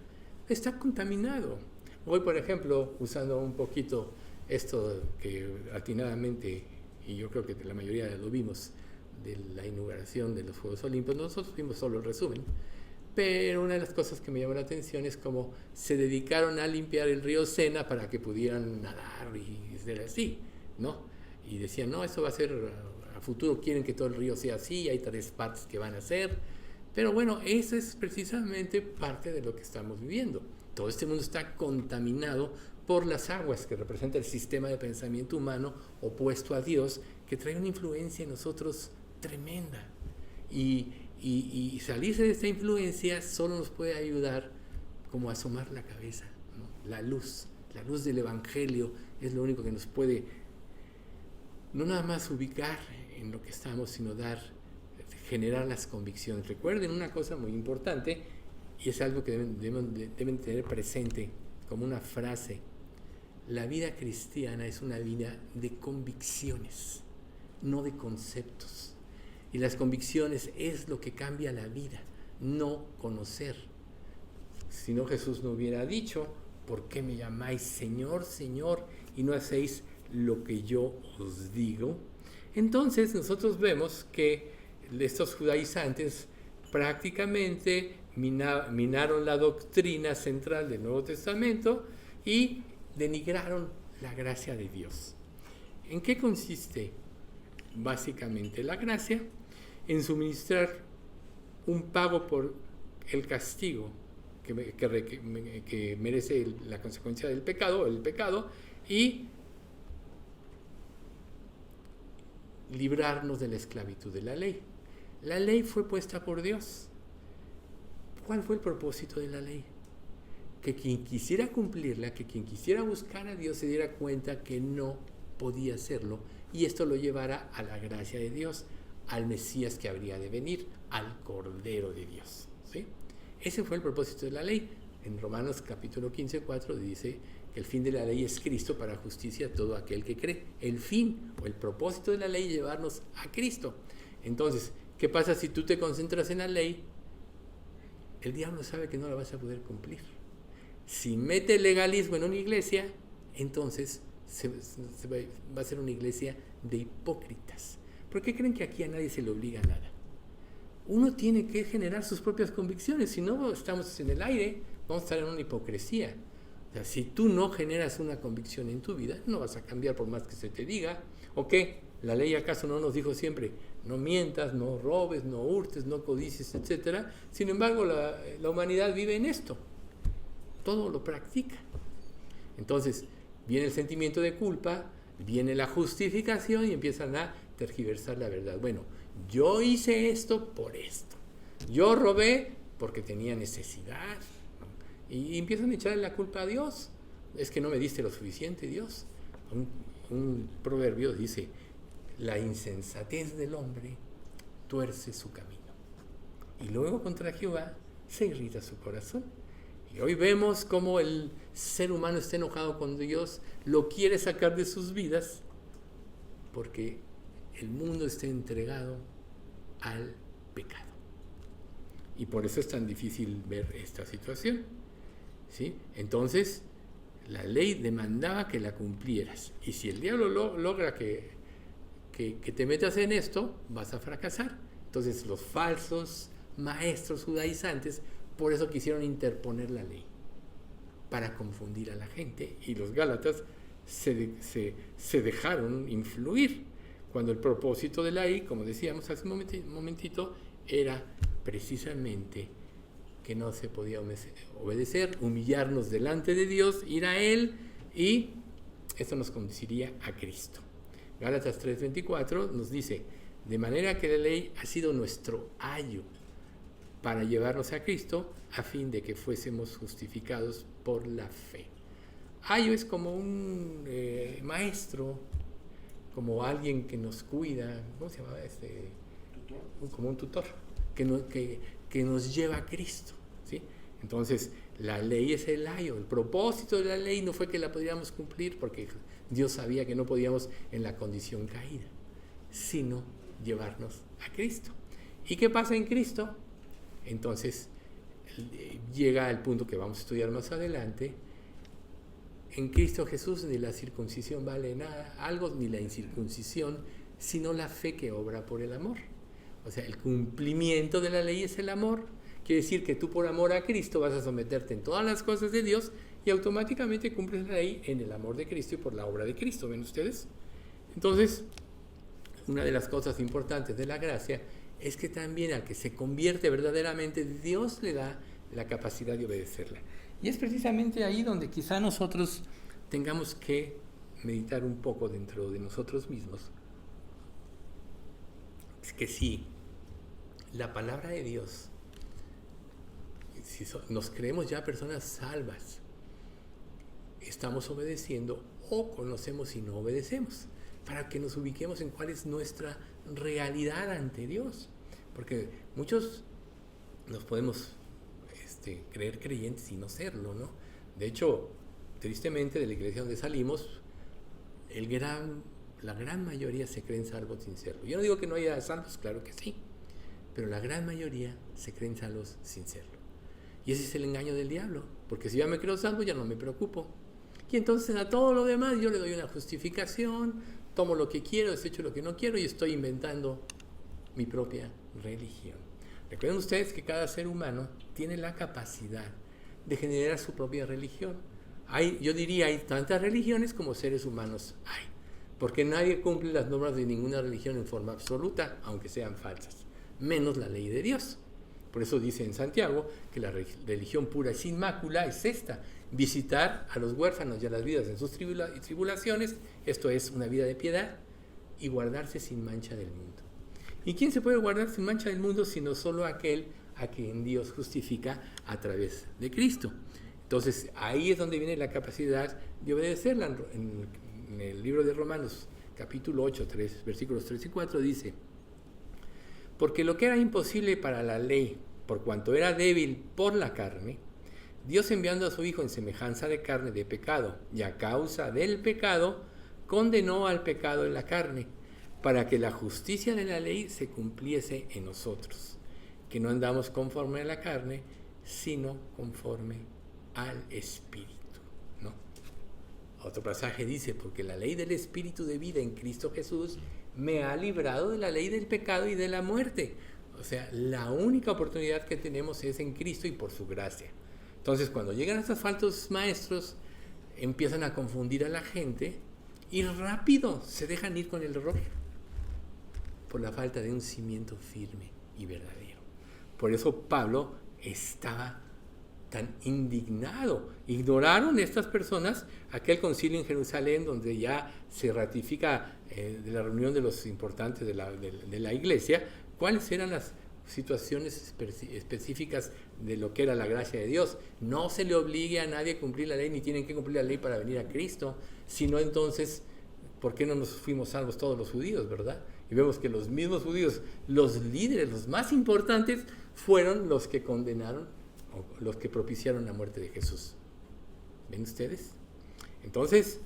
Está contaminado. Hoy, por ejemplo, usando un poquito esto que atinadamente, y yo creo que la mayoría lo vimos, de la inauguración de los Juegos Olímpicos, nosotros vimos solo el resumen, pero una de las cosas que me llamó la atención es cómo se dedicaron a limpiar el río Sena para que pudieran nadar y ser así, ¿no? Y decían, no, eso va a ser, a futuro quieren que todo el río sea así, hay 3 partes que van a ser, pero bueno, eso es precisamente parte de lo que estamos viviendo. Todo este mundo está contaminado por las aguas, que representa el sistema de pensamiento humano opuesto a Dios, que trae una influencia en nosotros tremenda. Y salirse de esta influencia solo nos puede ayudar como a asomar la cabeza, ¿no? La luz del Evangelio es lo único que nos puede no nada más ubicar en lo que estamos, sino generar las convicciones. Recuerden una cosa muy importante, y es algo que deben tener presente como una frase: la vida cristiana es una vida de convicciones, no de conceptos. Y las convicciones es lo que cambia la vida, no conocer. Si no, Jesús no hubiera dicho, ¿por qué me llamáis Señor, Señor, y no hacéis lo que yo os digo? Entonces nosotros vemos que estos judaizantes prácticamente minaron la doctrina central del Nuevo Testamento y denigraron la gracia de Dios. ¿En qué consiste básicamente la gracia? En suministrar un pago por el castigo que merece la consecuencia del pecado, y librarnos de la esclavitud de la ley. La ley fue puesta por Dios. ¿Cuál fue el propósito de la ley? Que quien quisiera cumplirla, que quien quisiera buscar a Dios se diera cuenta que no podía hacerlo, y esto lo llevara a la gracia de Dios, al Mesías que habría de venir, al Cordero de Dios, ¿sí? Ese fue el propósito de la ley. En Romanos capítulo 15:4 dice que el fin de la ley es Cristo para justicia a todo aquel que cree. El fin o el propósito de la ley es llevarnos a Cristo. Entonces, ¿qué pasa si tú te concentras en la ley? El diablo sabe que no la vas a poder cumplir. Si mete legalismo en una iglesia, entonces va a ser una iglesia de hipócritas. ¿Por qué creen que aquí a nadie se le obliga a nada? Uno tiene que generar sus propias convicciones, si no estamos en el aire, vamos a estar en una hipocresía. O sea, si tú no generas una convicción en tu vida, no vas a cambiar por más que se te diga. ¿O qué? ¿La ley acaso no nos dijo siempre, no mientas, no robes, no hurtes, no codicies, etcétera? Sin embargo, la humanidad vive en esto. Todo lo practica. Entonces, viene el sentimiento de culpa, viene la justificación y empiezan a tergiversar la verdad. Bueno, yo hice esto por esto. Yo robé porque tenía necesidad, ¿no? Y empiezan a echarle la culpa a Dios. Es que no me diste lo suficiente, Dios. Un proverbio dice, la insensatez del hombre tuerce su camino, y luego contra Jehová se irrita su corazón. Y hoy vemos cómo el ser humano está enojado con Dios, lo quiere sacar de sus vidas, porque el mundo está entregado al pecado. Y por eso es tan difícil ver esta situación, ¿sí? Entonces, la ley demandaba que la cumplieras. Y si el diablo logra que te metas en esto, vas a fracasar. Entonces, los falsos maestros judaizantes, por eso quisieron interponer la ley, para confundir a la gente. Y los gálatas se dejaron influir, cuando el propósito de la ley, como decíamos hace un momentito, era precisamente que no se podía obedecer, humillarnos delante de Dios, ir a Él, y esto nos conduciría a Cristo. Gálatas 3:24 nos dice, De manera que la ley ha sido nuestro ayo para llevarnos a Cristo a fin de que fuésemos justificados por la fe. Ayo es como un maestro, como alguien que nos cuida, ¿cómo se llama? Como un tutor, que nos lleva a Cristo, ¿sí? Entonces, la ley es el ayo. El propósito de la ley no fue que la podríamos cumplir, porque Dios sabía que no podíamos en la condición caída, sino llevarnos a Cristo. ¿Y qué pasa en Cristo? Entonces, llega al punto que vamos a estudiar más adelante. En Cristo Jesús ni la circuncisión vale nada, algo, ni la incircuncisión, sino la fe que obra por el amor. O sea, el cumplimiento de la ley es el amor. Quiere decir que tú por amor a Cristo vas a someterte en todas las cosas de Dios y automáticamente cumples la ley en el amor de Cristo y por la obra de Cristo. ¿Ven ustedes? Entonces, una de las cosas importantes de la gracia es que también al que se convierte verdaderamente, Dios le da la capacidad de obedecerla. Y es precisamente ahí donde quizá nosotros tengamos que meditar un poco dentro de nosotros mismos. Es que si la palabra de Dios, si nos creemos ya personas salvas, estamos obedeciendo o conocemos y no obedecemos, para que nos ubiquemos en cuál es nuestra realidad ante Dios. Porque muchos nos podemos creer creyentes y no serlo, ¿no? De hecho, tristemente, de la iglesia donde salimos, la gran mayoría se creen salvos sin serlo. Yo no digo que no haya santos, claro que sí, pero la gran mayoría se creen salvos sin serlo. Y ese es el engaño del diablo, porque si ya me creo salvo, ya no me preocupo. Y entonces a todo lo demás yo le doy una justificación, tomo lo que quiero, desecho lo que no quiero y estoy inventando mi propia religión. Recuerden ustedes que cada ser humano tiene la capacidad de generar su propia religión. Yo diría, hay tantas religiones como seres humanos hay, porque nadie cumple las normas de ninguna religión en forma absoluta, aunque sean falsas, menos la ley de Dios. Por eso dice en Santiago que la religión pura y sin mácula es esta: visitar a los huérfanos y a las viudas en sus tribulaciones, esto es una vida de piedad, y guardarse sin mancha del mundo. ¿Y quién se puede guardar sin mancha del mundo sino solo aquel a quien Dios justifica a través de Cristo? Entonces ahí es donde viene la capacidad de obedecerla. En el libro de Romanos, capítulo 8, versículos 3 y 4 dice: porque lo que era imposible para la ley, por cuanto era débil por la carne, Dios, enviando a su Hijo en semejanza de carne de pecado, y a causa del pecado, condenó al pecado en la carne, para que la justicia de la ley se cumpliese en nosotros, que no andamos conforme a la carne, sino conforme al Espíritu, ¿no? Otro pasaje dice: porque la ley del Espíritu de vida en Cristo Jesús me ha librado de la ley del pecado y de la muerte. O sea, la única oportunidad que tenemos es en Cristo y por su gracia. Entonces, cuando llegan estos falsos maestros, empiezan a confundir a la gente y rápido se dejan ir con el error por la falta de un cimiento firme y verdadero. Por eso Pablo estaba tan indignado. Ignoraron estas personas aquel concilio en Jerusalén donde ya se ratifica de la reunión de los importantes de la iglesia cuáles eran las situaciones específicas de lo que era la gracia de Dios. No se le obligue a nadie a cumplir la ley, ni tienen que cumplir la ley para venir a Cristo, sino entonces, ¿por qué no nos fuimos salvos todos los judíos, verdad? Y vemos que los mismos judíos, los líderes, los más importantes, fueron los que condenaron, o los que propiciaron la muerte de Jesús. ¿Ven ustedes? Entonces,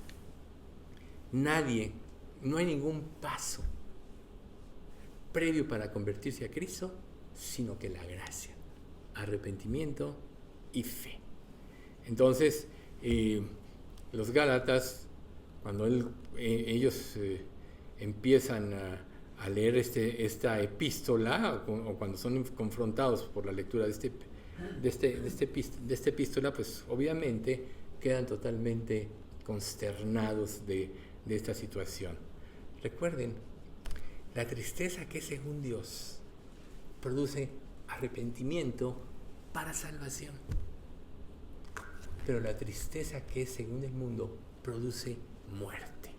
no hay ningún paso previo para convertirse a Cristo, sino que la gracia, arrepentimiento y fe. Entonces, los Gálatas, cuando ellos empiezan a leer esta epístola, o cuando son confrontados por la lectura de esta epístola, pues obviamente quedan totalmente consternados de esta situación. Recuerden, la tristeza que es según Dios produce arrepentimiento para salvación, pero la tristeza que es según el mundo produce muerte.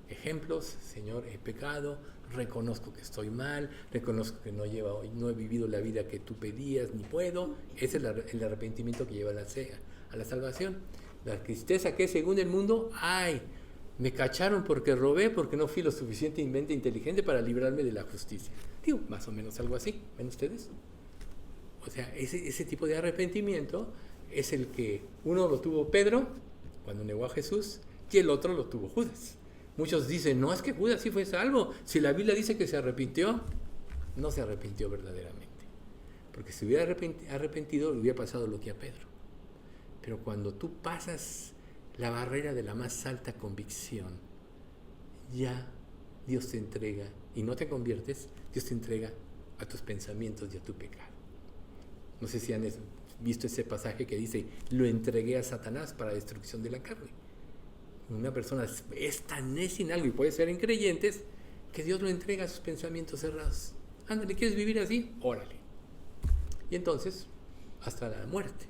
ejemplos: Señor, he pecado, reconozco que estoy mal, reconozco que no he vivido la vida que tú pedías, ni puedo. Ese es el arrepentimiento que lleva a la salvación. La tristeza que es según el mundo: ay, me cacharon porque robé, porque no fui lo suficientemente inteligente para librarme de la justicia. Digo, más o menos algo así, ¿ven ustedes? O sea, ese tipo de arrepentimiento es el que uno lo tuvo Pedro cuando negó a Jesús, y el otro lo tuvo Judas. Muchos dicen: no, es que Judas sí fue salvo. Si la Biblia dice que se arrepintió, no se arrepintió verdaderamente. Porque si hubiera arrepentido, le hubiera pasado lo que a Pedro. Pero cuando tú pasas la barrera de la más alta convicción, ya Dios te entrega, y no te conviertes, Dios te entrega a tus pensamientos y a tu pecado. No sé si han visto ese pasaje que dice: lo entregué a Satanás para destrucción de la carne. Una persona es tan necia en algo, y puede ser en creyentes, que Dios lo entrega a sus pensamientos cerrados. Ándale, ¿quieres vivir así? Órale. Y entonces, hasta la muerte.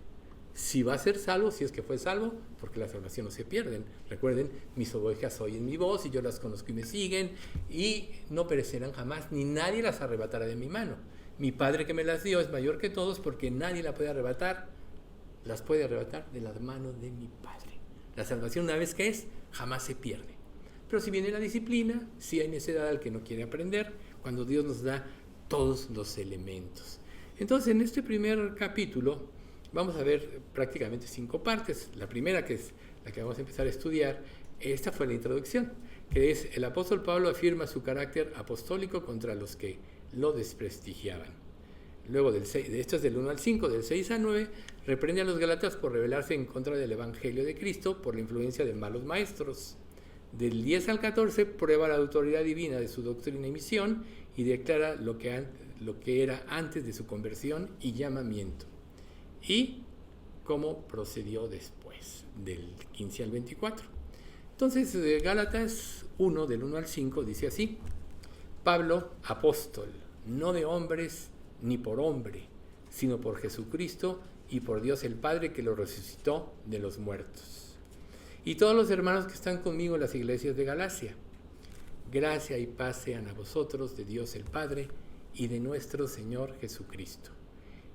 Si va a ser salvo, si es que fue salvo, porque la salvación no se pierden. Recuerden: mis ovejas oyen mi voz, y yo las conozco y me siguen, y no perecerán jamás, ni nadie las arrebatará de mi mano. Mi Padre que me las dio es mayor que todos, porque nadie las puede arrebatar de las manos de mi Padre. La salvación, una vez que es, jamás se pierde. Pero si viene la disciplina, si hay necedad al que no quiere aprender, cuando Dios nos da todos los elementos. Entonces, en este primer capítulo vamos a ver prácticamente 5 partes. La primera, que es la que vamos a empezar a estudiar, esta fue la introducción, que es: el apóstol Pablo afirma su carácter apostólico contra los que lo desprestigiaban. Luego, esto es del 1 al 5, del 6 al 9, reprende a los Gálatas por rebelarse en contra del Evangelio de Cristo por la influencia de malos maestros. Del 10 al 14, prueba la autoridad divina de su doctrina y misión, y declara lo que era antes de su conversión y llamamiento, y cómo procedió después, del 15 al 24. Entonces, Gálatas 1, del 1 al 5, dice así: Pablo, apóstol, no de hombres ni por hombre, sino por Jesucristo y por Dios el Padre, que lo resucitó de los muertos. Y todos los hermanos que están conmigo en las iglesias de Galacia: gracia y paz sean a vosotros de Dios el Padre y de nuestro Señor Jesucristo,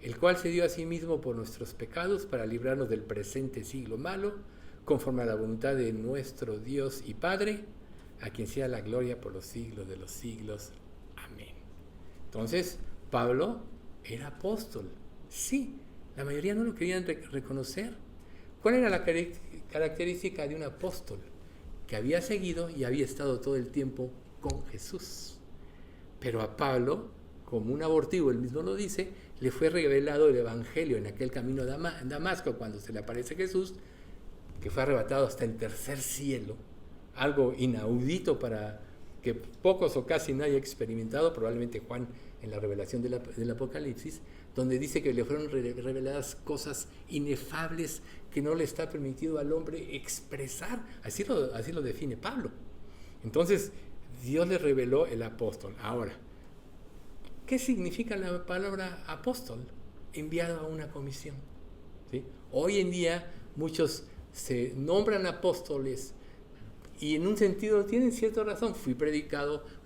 el cual se dio a sí mismo por nuestros pecados para librarnos del presente siglo malo, conforme a la voluntad de nuestro Dios y Padre, a quien sea la gloria por los siglos de los siglos. Amén. Entonces, Pablo era apóstol. Sí, la mayoría no lo querían reconocer. ¿Cuál era la característica de un apóstol? Que había seguido y había estado todo el tiempo con Jesús. Pero a Pablo, como un abortivo, él mismo lo dice, le fue revelado el Evangelio en aquel camino a Damasco, cuando se le aparece Jesús, que fue arrebatado hasta el tercer cielo. Algo inaudito para que pocos o casi nadie ha experimentado, probablemente Juan en la revelación del Apocalipsis, donde dice que le fueron reveladas cosas inefables que no le está permitido al hombre expresar. Así lo define Pablo. Entonces, Dios le reveló el apóstol. Ahora, ¿qué significa la palabra apóstol? Enviado a una comisión. ¿Sí? Hoy en día muchos se nombran apóstoles, y en un sentido tienen cierta razón: fui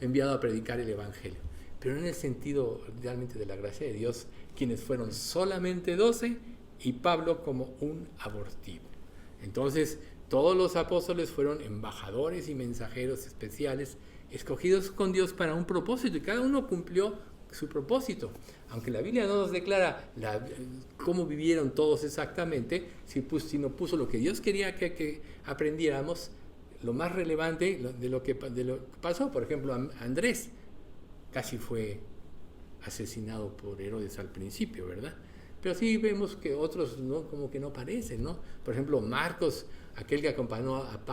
enviado a predicar el Evangelio. Pero en el sentido realmente de la gracia de Dios, quienes fueron solamente 12, y Pablo como un abortivo. Entonces, todos los apóstoles fueron embajadores y mensajeros especiales, escogidos con Dios para un propósito, y cada uno cumplió su propósito. Aunque la Biblia no nos declara cómo vivieron todos exactamente, si no puso lo que Dios quería que aprendiéramos, lo más relevante de lo que pasó. Por ejemplo, Andrés casi fue asesinado por Herodes al principio, ¿verdad? Pero sí vemos que otros no, como que no parecen, ¿no? Por ejemplo, Marcos, aquel que acompañó a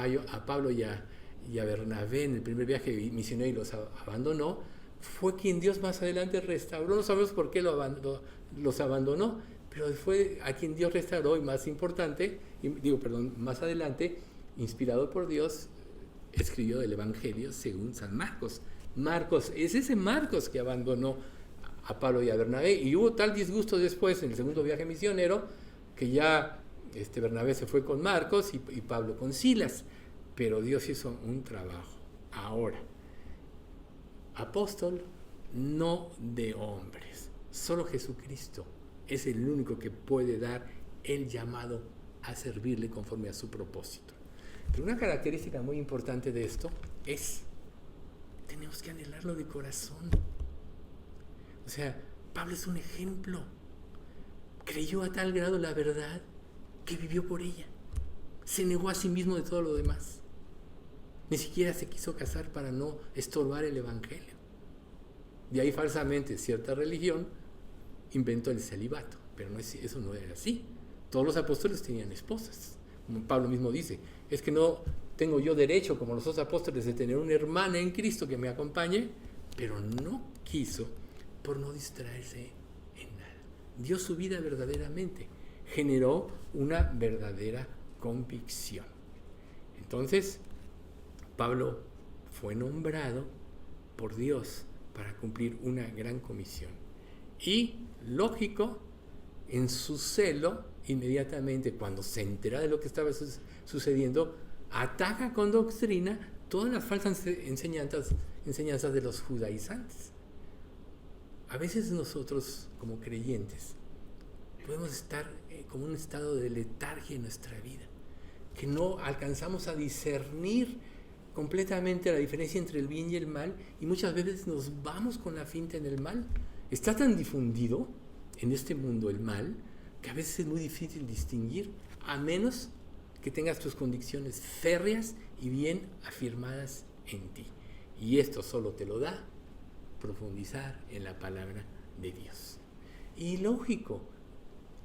Pablo y a Bernabé en el primer viaje misionero y los abandonó, fue quien Dios más adelante restauró. No sabemos por qué los abandonó, pero fue a quien Dios restauró, y más importante, más adelante, inspirado por Dios, escribió el Evangelio según San Marcos. Marcos, es ese Marcos que abandonó a Pablo y a Bernabé, y hubo tal disgusto después en el segundo viaje misionero que ya Bernabé se fue con Marcos y Pablo con Silas, pero Dios hizo un trabajo. Ahora, apóstol no de hombres, solo Jesucristo es el único que puede dar el llamado a servirle conforme a su propósito. Pero una característica muy importante de esto es, tenemos que anhelarlo de corazón. O sea, Pablo es un ejemplo. Creyó a tal grado la verdad que vivió por ella. Se negó a sí mismo de todo lo demás. Ni siquiera se quiso casar para no estorbar el evangelio. De ahí falsamente cierta religión inventó el celibato, pero eso no era así. Todos los apóstoles tenían esposas. Como Pablo mismo dice, es que no tengo yo derecho como los otros apóstoles de tener una hermana en Cristo que me acompañe, pero no quiso por no distraerse en nada. Dio su vida verdaderamente, generó una verdadera convicción. Entonces, Pablo fue nombrado por Dios para cumplir una gran comisión. Y, lógico, en su celo, inmediatamente cuando se entera de lo que estaba sucediendo, ataca con doctrina todas las falsas enseñanzas de los judaizantes. A veces nosotros, como creyentes, podemos estar como en un estado de letargia en nuestra vida, que no alcanzamos a discernir completamente la diferencia entre el bien y el mal, y muchas veces nos vamos con la finta en el mal. Está tan difundido en este mundo el mal que a veces es muy difícil distinguir, a menos que tengas tus convicciones férreas y bien afirmadas en ti. Y esto solo te lo da profundizar en la palabra de Dios. Y lógico,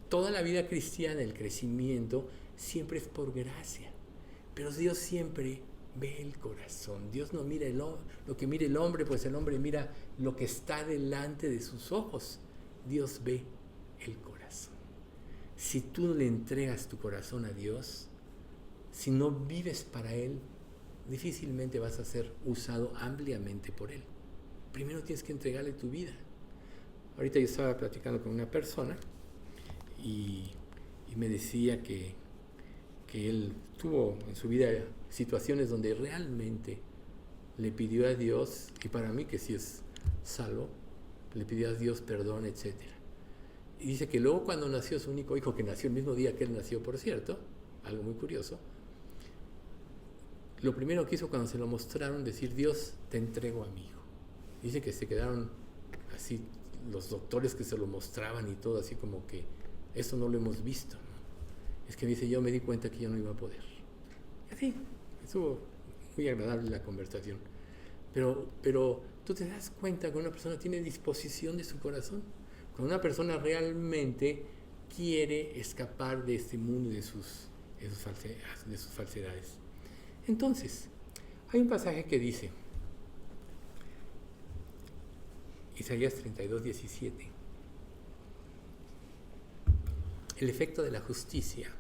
toda la vida cristiana, el crecimiento, siempre es por gracia, pero Dios siempre ve el corazón. Dios no mira lo que mira el hombre, pues el hombre mira lo que está delante de sus ojos. Dios ve el corazón. Si tú le entregas tu corazón a Dios, si no vives para Él, difícilmente vas a ser usado ampliamente por Él. Primero tienes que entregarle tu vida. Ahorita yo estaba platicando con una persona y me decía que él tuvo en su vida situaciones donde realmente le pidió a Dios, y para mí que sí es salvo, le pidió a Dios perdón, etc. Y dice que luego cuando nació su único hijo, que nació el mismo día que él nació, por cierto, algo muy curioso, lo primero que hizo cuando se lo mostraron, decir: Dios, te entrego a mi hijo. Dice que se quedaron así los doctores que se lo mostraban y todo, así como que esto no lo hemos visto, ¿no? Es que dice, yo me di cuenta que yo no iba a poder. Y así, estuvo muy agradable la conversación. Pero tú te das cuenta que una persona tiene disposición de su corazón, cuando una persona realmente quiere escapar de este mundo y de sus falsedades. Entonces, hay un pasaje que dice, Isaías 32:17, el efecto de la justicia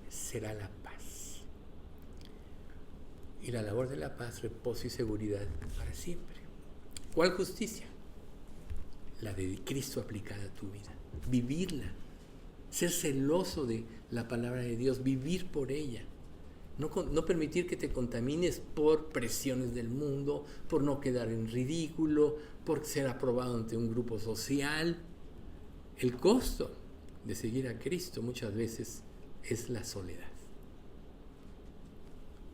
será la paz, y la labor de la paz, reposo y seguridad para siempre. ¿Cuál justicia? La de Cristo aplicada a tu vida, vivirla, ser celoso de la palabra de Dios, vivir por ella. No permitir que te contamines por presiones del mundo, por no quedar en ridículo, por ser aprobado ante un grupo social. El costo de seguir a Cristo muchas veces es la soledad.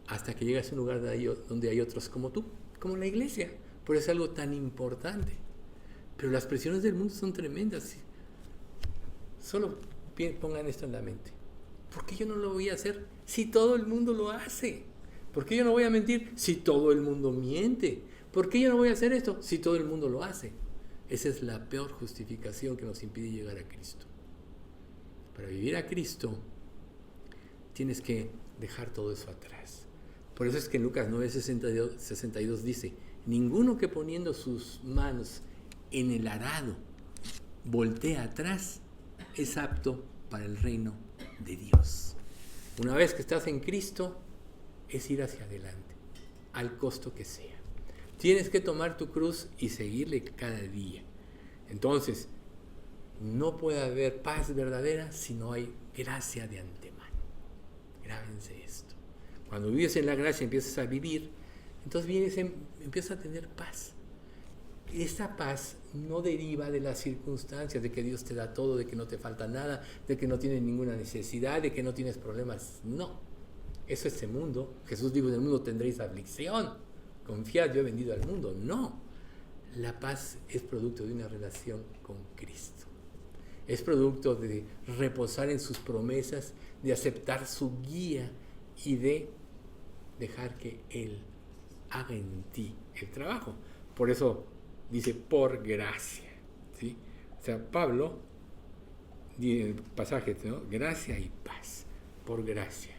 Hasta que llegas a un lugar donde hay otros como tú, como la iglesia. Por eso es algo tan importante. Pero las presiones del mundo son tremendas. Solo pongan esto en la mente. ¿Por qué yo no lo voy a hacer si todo el mundo lo hace? ¿Por qué yo no voy a mentir si todo el mundo miente? ¿Por qué yo no voy a hacer esto si todo el mundo lo hace? Esa es la peor justificación que nos impide llegar a Cristo. Para vivir a Cristo tienes que dejar todo eso atrás. Por eso es que en Lucas 9:62 dice, ninguno que poniendo sus manos en el arado voltea atrás es apto para el reino de Dios. Una vez que estás en Cristo, es ir hacia adelante, al costo que sea. Tienes que tomar tu cruz y seguirle cada día. Entonces, no puede haber paz verdadera si no hay gracia de antemano. Grábense esto. Cuando vives en la gracia, empiezas a vivir, Entonces empiezas a tener paz. Esta paz no deriva de las circunstancias, de que Dios te da todo, de que no te falta nada, de que no tienes ninguna necesidad, de que no tienes problemas. No, eso es este mundo. Jesús dijo, en el mundo tendréis aflicción. Confiad, yo he venido al mundo. No, la paz es producto de una relación con Cristo. Es producto de reposar en sus promesas, de aceptar su guía y de dejar que Él haga en ti el trabajo. Por eso dice, por gracia, ¿sí? O sea, Pablo, en el pasaje, ¿no? Gracia y paz, por gracia.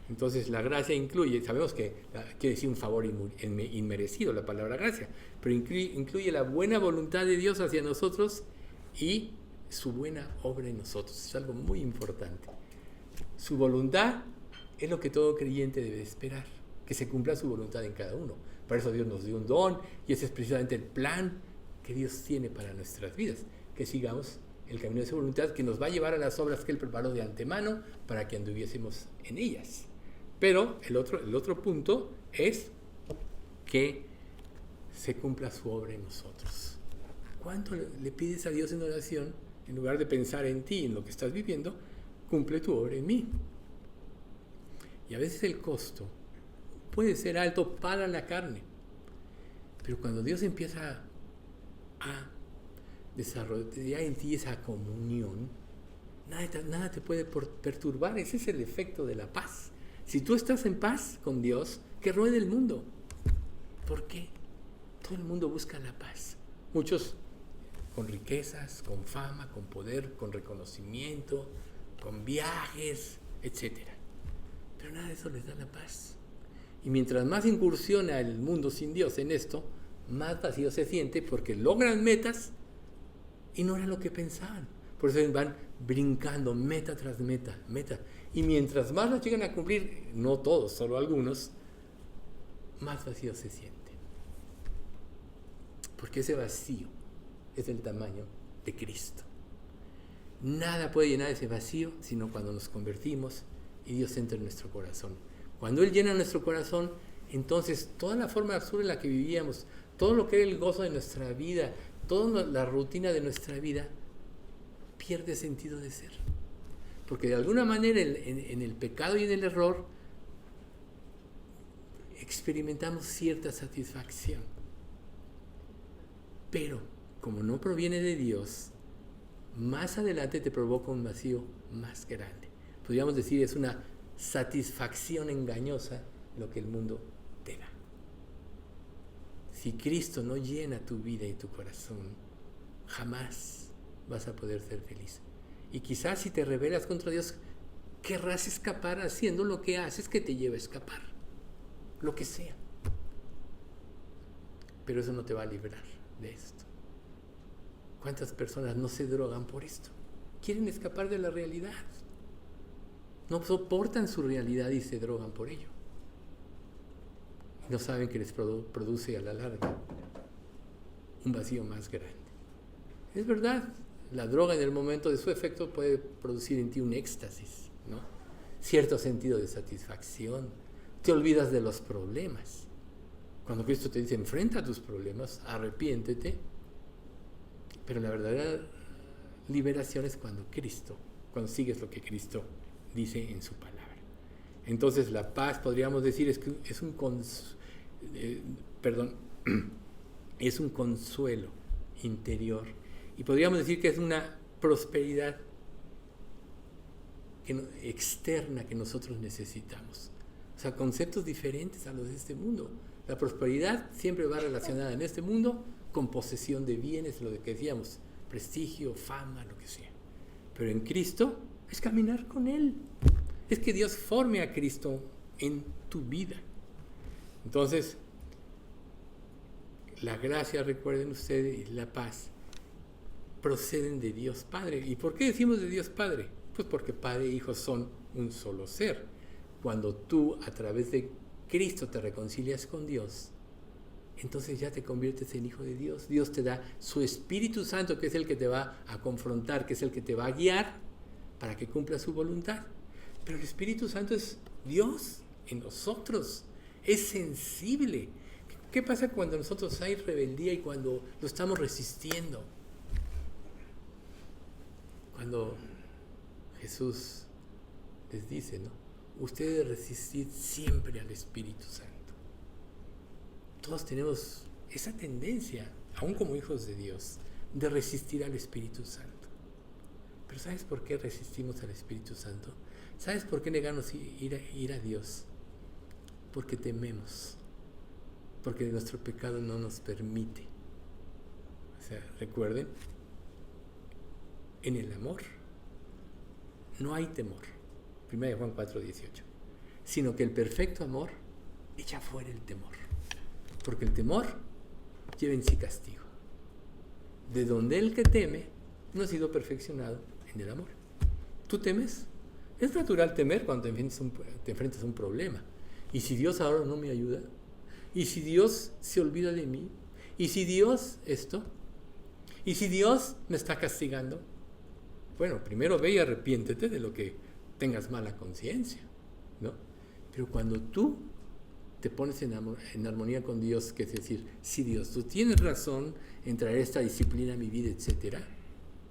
Entonces, la gracia incluye, sabemos que quiere decir un favor inmerecido, la palabra gracia, pero incluye la buena voluntad de Dios hacia nosotros y su buena obra en nosotros. Es algo muy importante. Su voluntad es lo que todo creyente debe esperar, que se cumpla su voluntad en cada uno. Por eso Dios nos dio un don y ese es precisamente el plan que Dios tiene para nuestras vidas, que sigamos el camino de su voluntad, que nos va a llevar a las obras que Él preparó de antemano para que anduviésemos en ellas. Pero el otro punto es que se cumpla su obra en nosotros. ¿Cuánto le pides a Dios en oración? En lugar de pensar en ti, en lo que estás viviendo, cumple tu obra en mí. Y a veces el costo puede ser alto para la carne, pero cuando Dios empieza a desarrollar en ti esa comunión, nada te puede perturbar. Ese es el efecto de la paz. Si tú estás en paz con Dios, que ruede el mundo. ¿Por qué? Todo el mundo busca la paz. Muchos con riquezas, con fama, con poder, con reconocimiento, con viajes, etc. Pero nada de eso les da la paz. Y mientras más incursiona el mundo sin Dios en esto, más vacío se siente porque logran metas y no era lo que pensaban. Por eso van brincando meta tras meta. Y mientras más las llegan a cumplir, no todos, solo algunos, más vacío se siente. Porque ese vacío es del tamaño de Cristo. Nada puede llenar ese vacío sino cuando nos convertimos y Dios entra en nuestro corazón. Cuando Él llena nuestro corazón, entonces toda la forma absurda en la que vivíamos, todo lo que era el gozo de nuestra vida, toda la rutina de nuestra vida, pierde sentido de ser. Porque de alguna manera en el pecado y en el error experimentamos cierta satisfacción. Pero como no proviene de Dios, más adelante te provoca un vacío más grande. Podríamos decir, es una satisfacción engañosa lo que el mundo te da. Si Cristo no llena tu vida y tu corazón, jamás vas a poder ser feliz. Y quizás si te rebelas contra Dios, querrás escapar haciendo lo que haces que te lleva a escapar. Lo que sea. Pero eso no te va a librar de esto. ¿Cuántas personas no se drogan por esto? Quieren escapar de la realidad. No soportan su realidad y se drogan por ello. Y no saben que les produce a la larga un vacío más grande. Es verdad, la droga en el momento de su efecto puede producir en ti un éxtasis, ¿no? Cierto sentido de satisfacción. Te olvidas de los problemas. Cuando Cristo te dice, enfrenta tus problemas, arrepiéntete. Pero la verdadera liberación es cuando sigues lo que Cristo dice en su palabra. Entonces la paz, podríamos decir, es un consuelo interior. Y podríamos decir que es una prosperidad externa que nosotros necesitamos. O sea, conceptos diferentes a los de este mundo. La prosperidad siempre va relacionada en este mundo con posesión de bienes, lo que decíamos, prestigio, fama, lo que sea. Pero en Cristo es caminar con Él. Es que Dios forme a Cristo en tu vida. Entonces, la gracia, recuerden ustedes, y la paz proceden de Dios Padre. ¿Y por qué decimos de Dios Padre? Pues porque Padre e Hijo son un solo ser. Cuando tú, a través de Cristo, te reconcilias con Dios, entonces ya te conviertes en hijo de Dios. Dios te da su Espíritu Santo, que es el que te va a confrontar, que es el que te va a guiar para que cumpla su voluntad. Pero el Espíritu Santo es Dios en nosotros. es sensible. ¿Qué pasa cuando nosotros hay rebeldía y cuando lo estamos resistiendo? Cuando Jesús les dice, ¿no? Ustedes resistid siempre al Espíritu Santo. Todos tenemos esa tendencia, aún como hijos de Dios, de resistir al Espíritu Santo. Pero ¿sabes por qué resistimos al Espíritu Santo? ¿Sabes por qué negamos ir a Dios? Porque tememos. Porque nuestro pecado no nos permite. O sea, recuerden, en el amor no hay temor. 1 Juan 4:18. Sino que el perfecto amor echa fuera el temor. Porque el temor lleva en sí castigo. De donde el que teme no ha sido perfeccionado en el amor. ¿Tú temes? Es natural temer cuando te enfrentas a un problema. ¿Y si Dios ahora no me ayuda? ¿Y si Dios se olvida de mí? ¿Y si Dios esto? ¿Y si Dios me está castigando? Bueno, primero ve y arrepiéntete de lo que tengas mala conciencia, ¿no? Pero cuando tú te pones en armonía con Dios, que es decir, si Dios, tú tienes razón en traer esta disciplina a mi vida, etcétera,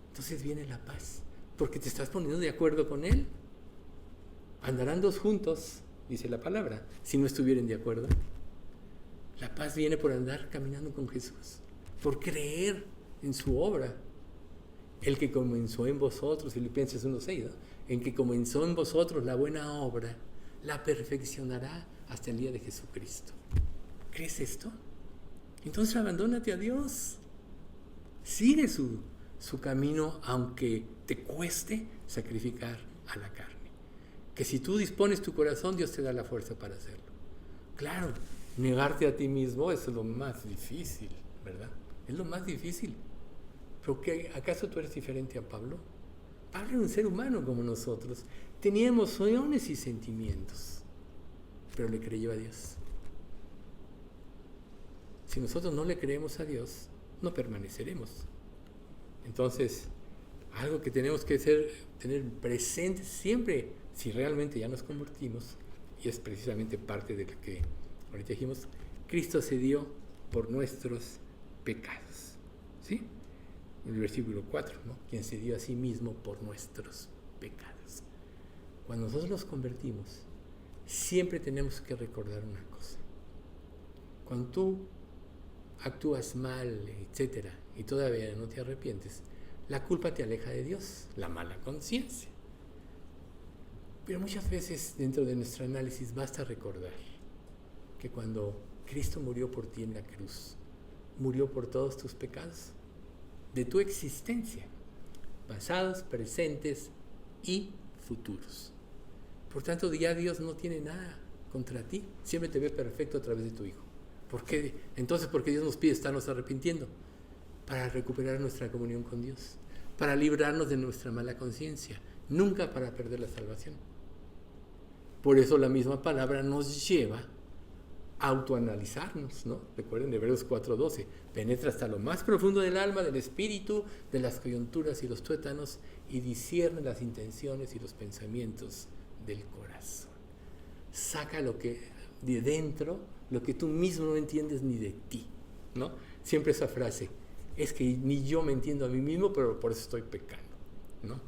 entonces viene la paz, porque te estás poniendo de acuerdo con Él. Andarán dos juntos, dice la palabra, si no estuvieran de acuerdo. La paz viene por andar caminando con Jesús, por creer en su obra. El que comenzó en vosotros, Filipenses 1:6, ¿no? El que comenzó en vosotros la buena obra, la perfeccionará hasta el día de Jesucristo. ¿Crees esto? Entonces abandónate a Dios. Sigue su camino, aunque te cueste sacrificar a la carne. Que si tú dispones tu corazón, Dios te da la fuerza para hacerlo. Claro, negarte a ti mismo es lo más difícil, ¿verdad? Es lo más difícil. ¿Pero qué, acaso tú eres diferente a Pablo? Pablo era un ser humano como nosotros. Tenía emociones y sentimientos, pero le creyó a Dios. Si nosotros no le creemos a Dios, no permaneceremos. Entonces, algo que tenemos que tener presente siempre, si realmente ya nos convertimos, y es precisamente parte de lo que ahorita dijimos, Cristo se dio por nuestros pecados. ¿Sí? En el versículo 4, ¿no? Quien se dio a sí mismo por nuestros pecados. Cuando nosotros nos convertimos, siempre tenemos que recordar una cosa. Cuando tú actúas mal, etcétera, y todavía no te arrepientes, la culpa te aleja de Dios, la mala conciencia. Pero muchas veces dentro de nuestro análisis basta recordar que cuando Cristo murió por ti en la cruz, murió por todos tus pecados de tu existencia, pasados, presentes y futuros. Por tanto, ya Dios no tiene nada contra ti, siempre te ve perfecto a través de tu Hijo. ¿Por qué? Entonces, ¿por qué Dios nos pide estarnos arrepintiendo? Para recuperar nuestra comunión con Dios, para librarnos de nuestra mala conciencia, nunca para perder la salvación. Por eso la misma palabra nos lleva a autoanalizarnos, ¿no? Recuerden Hebreos 4:12, penetra hasta lo más profundo del alma, del espíritu, de las coyunturas y los tuétanos, y discierne las intenciones y los pensamientos del corazón. Saca lo que de dentro, lo que tú mismo no entiendes ni de ti, ¿no? Siempre esa frase, es que ni yo me entiendo a mí mismo, pero por eso estoy pecando, ¿no?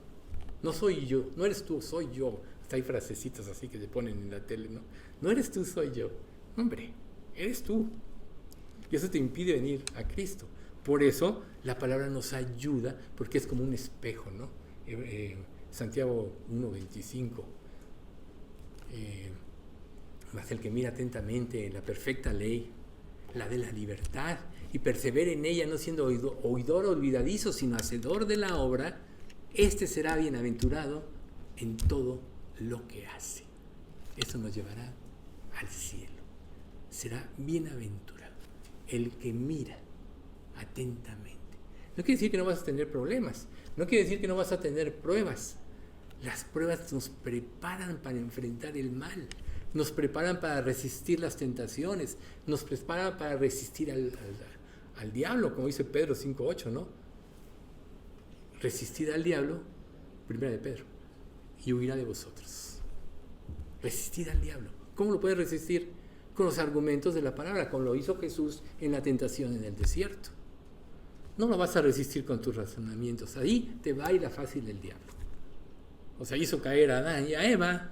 No soy yo, no eres tú, soy yo. Hasta hay frasecitas así que se ponen en la tele, ¿no? No eres tú, soy yo. Hombre, eres tú. Y eso te impide venir a Cristo. Por eso la palabra nos ayuda, porque es como un espejo, ¿no? Santiago 1:25. Mas el que mira atentamente en la perfecta ley, la de la libertad, y persevere en ella, no siendo oidor olvidadizo, sino hacedor de la obra, este será bienaventurado en todo lo que hace. Eso nos llevará al cielo. Será bienaventurado el que mira atentamente. No quiere decir que no vas a tener problemas, no quiere decir que no vas a tener pruebas. Las pruebas nos preparan para enfrentar el mal, nos preparan para resistir las tentaciones, nos preparan para resistir al diablo, como dice Pedro 5:8, ¿no? Resistir al diablo, 1 de Pedro, y huirá de vosotros. Resistir al diablo. ¿Cómo lo puedes resistir? con los argumentos de la palabra, como lo hizo Jesús en la tentación en el desierto. No lo vas a resistir con tus razonamientos. Ahí te va a ir la fácil del diablo. O sea, hizo caer a Adán y a Eva,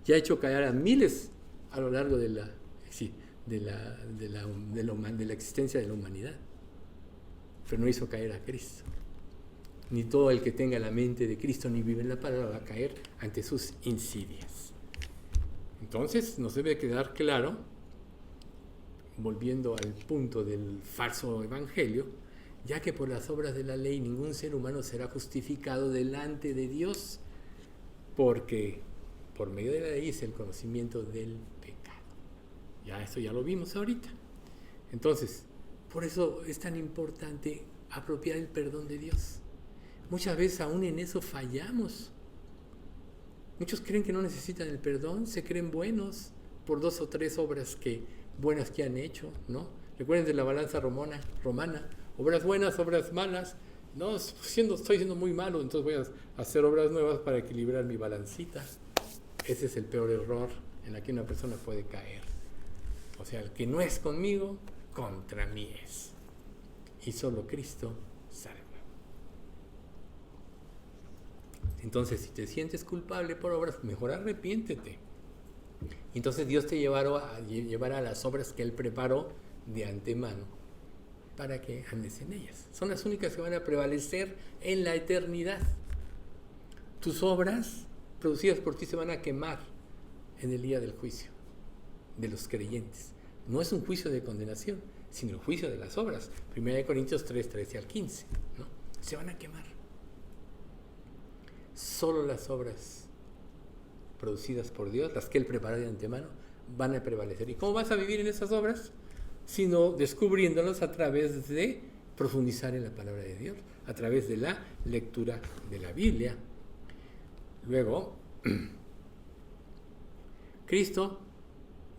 y ha hecho caer a miles a lo largo de la existencia de la humanidad. Pero no hizo caer a Cristo. Ni todo el que tenga la mente de Cristo ni vive en la palabra va a caer ante sus insidias. Entonces nos debe quedar claro, volviendo al punto del falso evangelio, ya que por las obras de la ley ningún ser humano será justificado delante de Dios, porque por medio de la ley es el conocimiento del pecado. Ya eso ya lo vimos ahorita. Entonces, por eso es tan importante apropiar el perdón de Dios. Muchas veces aún en eso fallamos. Muchos creen que no necesitan el perdón, se creen buenos por 2 o 3 obras buenas que han hecho, ¿no? Recuerden de la balanza romana, obras buenas, obras malas. No, estoy siendo muy malo, entonces voy a hacer obras nuevas para equilibrar mi balancita. Ese es el peor error en la que una persona puede caer. O sea, el que no es conmigo, contra mí es. Y solo Cristo salva. Entonces, si te sientes culpable por obras, mejor arrepiéntete. Entonces Dios te llevará a las obras que Él preparó de antemano para que andes en ellas. Son las únicas que van a prevalecer en la eternidad. Tus obras producidas por ti se van a quemar en el día del juicio de los creyentes. No es un juicio de condenación, sino el juicio de las obras. 1 Corintios 3, 13 al 15, ¿no? Se van a quemar. Solo las obras producidas por Dios, las que Él preparó de antemano, van a prevalecer. ¿Y cómo vas a vivir en esas obras? Sino descubriéndolas a través de profundizar en la palabra de Dios, a través de la lectura de la Biblia. Luego, Cristo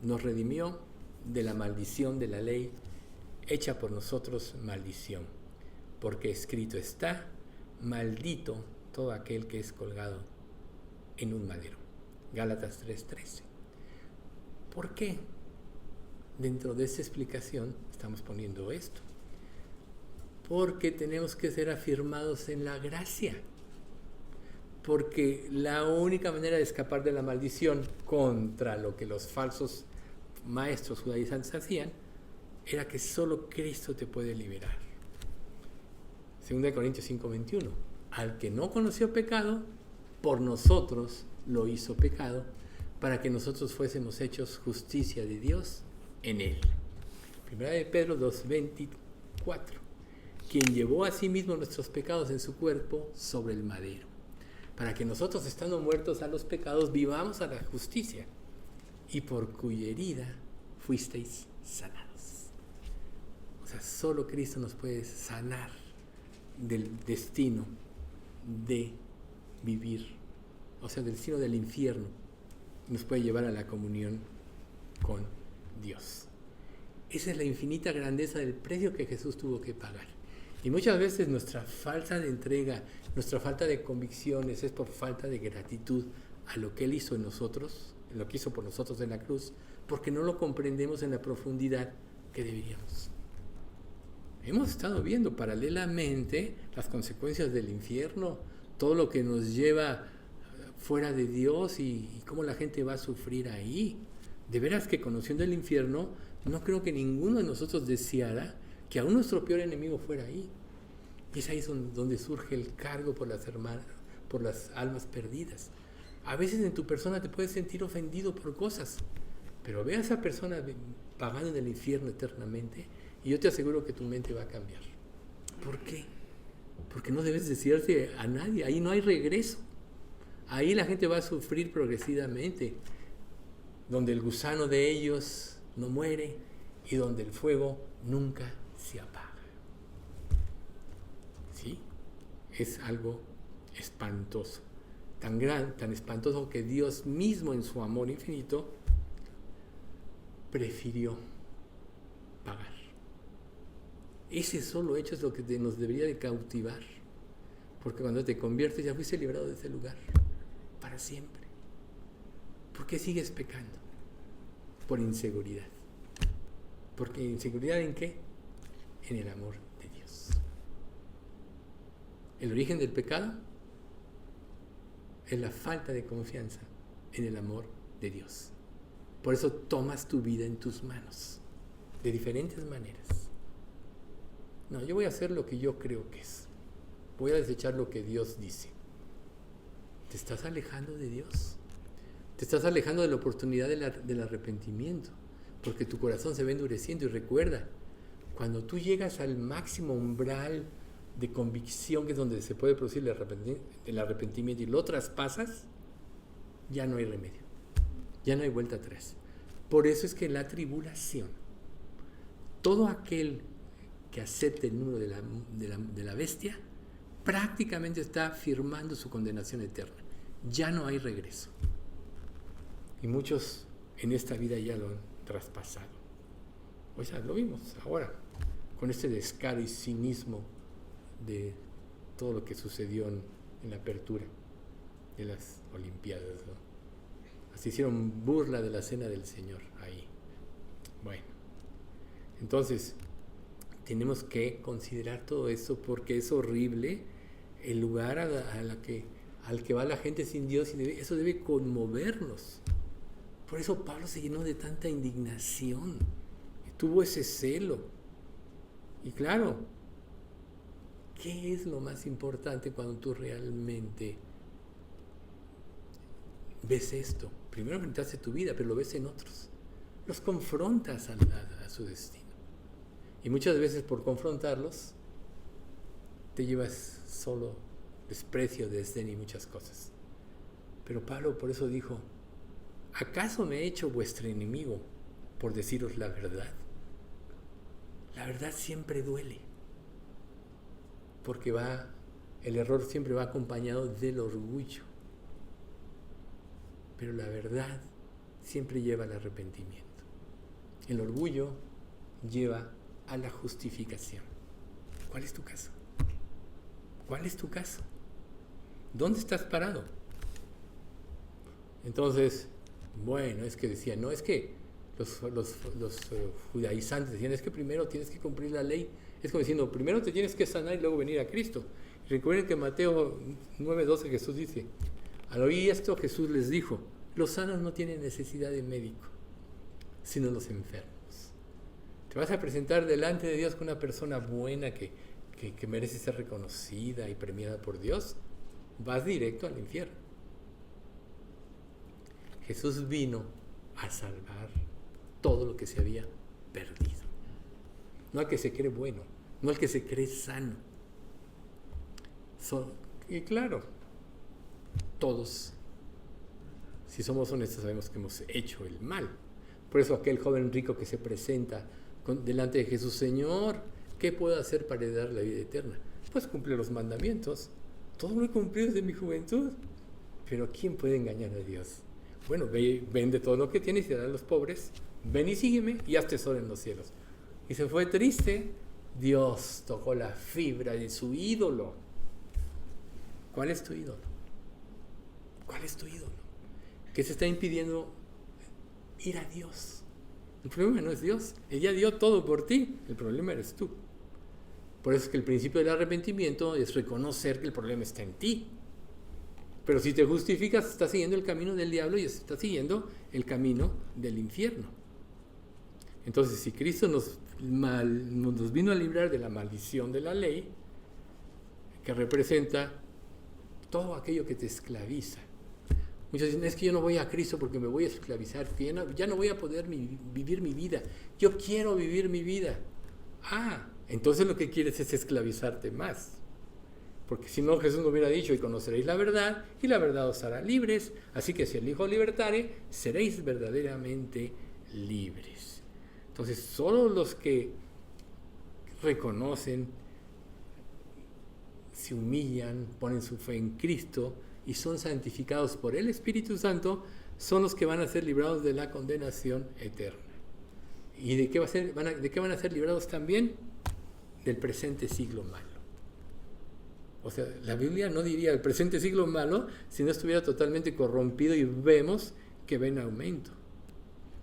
nos redimió de la maldición de la ley, hecha por nosotros maldición, porque escrito está: maldito todo aquel que es colgado en un madero. Gálatas 3:13. ¿Por qué? Dentro de esa explicación estamos poniendo esto. Porque tenemos que ser afirmados en la gracia. Porque la única manera de escapar de la maldición contra lo que los falsos maestros judaizantes hacían era que solo Cristo te puede liberar. 2 Corintios 5:21. Al que no conoció pecado, por nosotros lo hizo pecado, para que nosotros fuésemos hechos justicia de Dios en él. 1 de Pedro 2:24. Quien llevó a sí mismo nuestros pecados en su cuerpo sobre el madero, para que nosotros, estando muertos a los pecados, vivamos a la justicia, y por cuya herida fuisteis sanados. O sea, solo Cristo nos puede sanar del destino de vivir, o sea, del destino del infierno. Nos puede llevar a la comunión con Dios. Esa es la infinita grandeza del precio que Jesús tuvo que pagar. Y muchas veces nuestra falta de entrega, nuestra falta de convicciones es por falta de gratitud a lo que Él hizo en nosotros, lo que hizo por nosotros en la cruz, porque no lo comprendemos en la profundidad que deberíamos. Hemos estado viendo paralelamente las consecuencias del infierno, todo lo que nos lleva fuera de Dios y cómo la gente va a sufrir ahí. De veras que, conociendo el infierno, no creo que ninguno de nosotros deseara que aún nuestro peor enemigo fuera ahí. Y es ahí donde surge el cargo por las almas perdidas. A veces en tu persona te puedes sentir ofendido por cosas, pero ve a esa persona pagando en el infierno eternamente y yo te aseguro que tu mente va a cambiar. ¿Por qué? Porque no debes desearse a nadie, ahí no hay regreso. Ahí la gente va a sufrir progresivamente, donde el gusano de ellos no muere y donde el fuego nunca se apaga. ¿Sí? Es algo espantoso, tan espantoso que Dios mismo en su amor infinito prefirió pagar. Ese solo hecho es lo que nos debería de cautivar, porque cuando te conviertes ya fuiste librado de ese lugar para siempre. ¿Por qué sigues pecando? Por inseguridad. Porque inseguridad ¿en qué? En el amor de Dios. El origen del pecado es la falta de confianza en el amor de Dios. Por eso tomas tu vida en tus manos, de diferentes maneras. No, yo voy a hacer lo que yo creo que es. Voy a desechar lo que Dios dice. ¿Te estás alejando de Dios? Te estás alejando de la oportunidad del arrepentimiento, porque tu corazón se va endureciendo. Y recuerda, cuando tú llegas al máximo umbral de convicción, que es donde se puede producir el arrepentimiento, y lo traspasas, ya no hay remedio, ya no hay vuelta atrás. Por eso es que la tribulación, todo aquel que acepte el número de la bestia, prácticamente está firmando su condenación eterna. Ya no hay regreso. Y muchos en esta vida ya lo han traspasado. O sea, lo vimos ahora, con este descaro y cinismo de todo lo que sucedió en la apertura de las Olimpiadas, ¿no? Así hicieron burla de la cena del Señor ahí. Bueno, entonces tenemos que considerar todo eso, porque es horrible el lugar al que va la gente sin Dios, y eso debe conmovernos. Por eso Pablo se llenó de tanta indignación, tuvo ese celo. Y claro, ¿qué es lo más importante cuando tú realmente ves esto? Primero enfrentaste tu vida, pero lo ves en otros. Los confrontas a su destino. Y muchas veces por confrontarlos, te llevas solo desprecio, desdén y muchas cosas. Pero Pablo por eso dijo: ¿acaso me he hecho vuestro enemigo por deciros la verdad? La verdad siempre duele, porque el error siempre va acompañado del orgullo. Pero la verdad siempre lleva al arrepentimiento. El orgullo lleva a la justificación. ¿Cuál es tu caso? ¿Cuál es tu caso? ¿Dónde estás parado? Entonces, bueno, es que decían, no, es que los judaizantes decían, es que primero tienes que cumplir la ley. Es como diciendo, primero te tienes que sanar y luego venir a Cristo. Y recuerden que en Mateo 9:12 Jesús dice, al oír esto Jesús les dijo, los sanos no tienen necesidad de médico, sino los enfermos. Te vas a presentar delante de Dios con una persona buena que merece ser reconocida y premiada por Dios, vas directo al infierno. Jesús vino a salvar todo lo que se había perdido. No al que se cree bueno, no al que se cree sano. Y claro, todos, si somos honestos, sabemos que hemos hecho el mal. Por eso aquel joven rico que se presenta delante de Jesús, Señor, ¿qué puedo hacer para heredar la vida eterna? Pues cumple los mandamientos. Todo lo he cumplido desde mi juventud. Pero ¿quién puede engañar a Dios? Bueno, vende todo lo que tienes y da a los pobres. Ven y sígueme y haz tesoro en los cielos. Y se fue triste. Dios tocó la fibra de su ídolo. ¿Cuál es tu ídolo? ¿Cuál es tu ídolo? ¿Qué se está impidiendo ir a Dios? El problema no es Dios. Él ya dio todo por ti. El problema eres tú. Por eso es que el principio del arrepentimiento es reconocer que el problema está en ti. Pero si te justificas, estás siguiendo el camino del diablo y estás siguiendo el camino del infierno. Entonces, si Cristo nos vino a librar de la maldición de la ley, que representa todo aquello que te esclaviza. Muchos dicen, es que yo no voy a Cristo porque me voy a esclavizar, que ya no voy a poder vivir mi vida. Yo quiero vivir mi vida. Entonces lo que quieres es esclavizarte más. Porque si no, Jesús nos hubiera dicho, y conoceréis la verdad, y la verdad os hará libres. Así que si el Hijo libertare, seréis verdaderamente libres. Entonces, solo los que reconocen, se humillan, ponen su fe en Cristo y son santificados por el Espíritu Santo, son los que van a ser librados de la condenación eterna. ¿Y de qué van a ser librados también? Del presente siglo malo. O sea, la Biblia no diría el presente siglo malo si no estuviera totalmente corrompido, y vemos que va en aumento.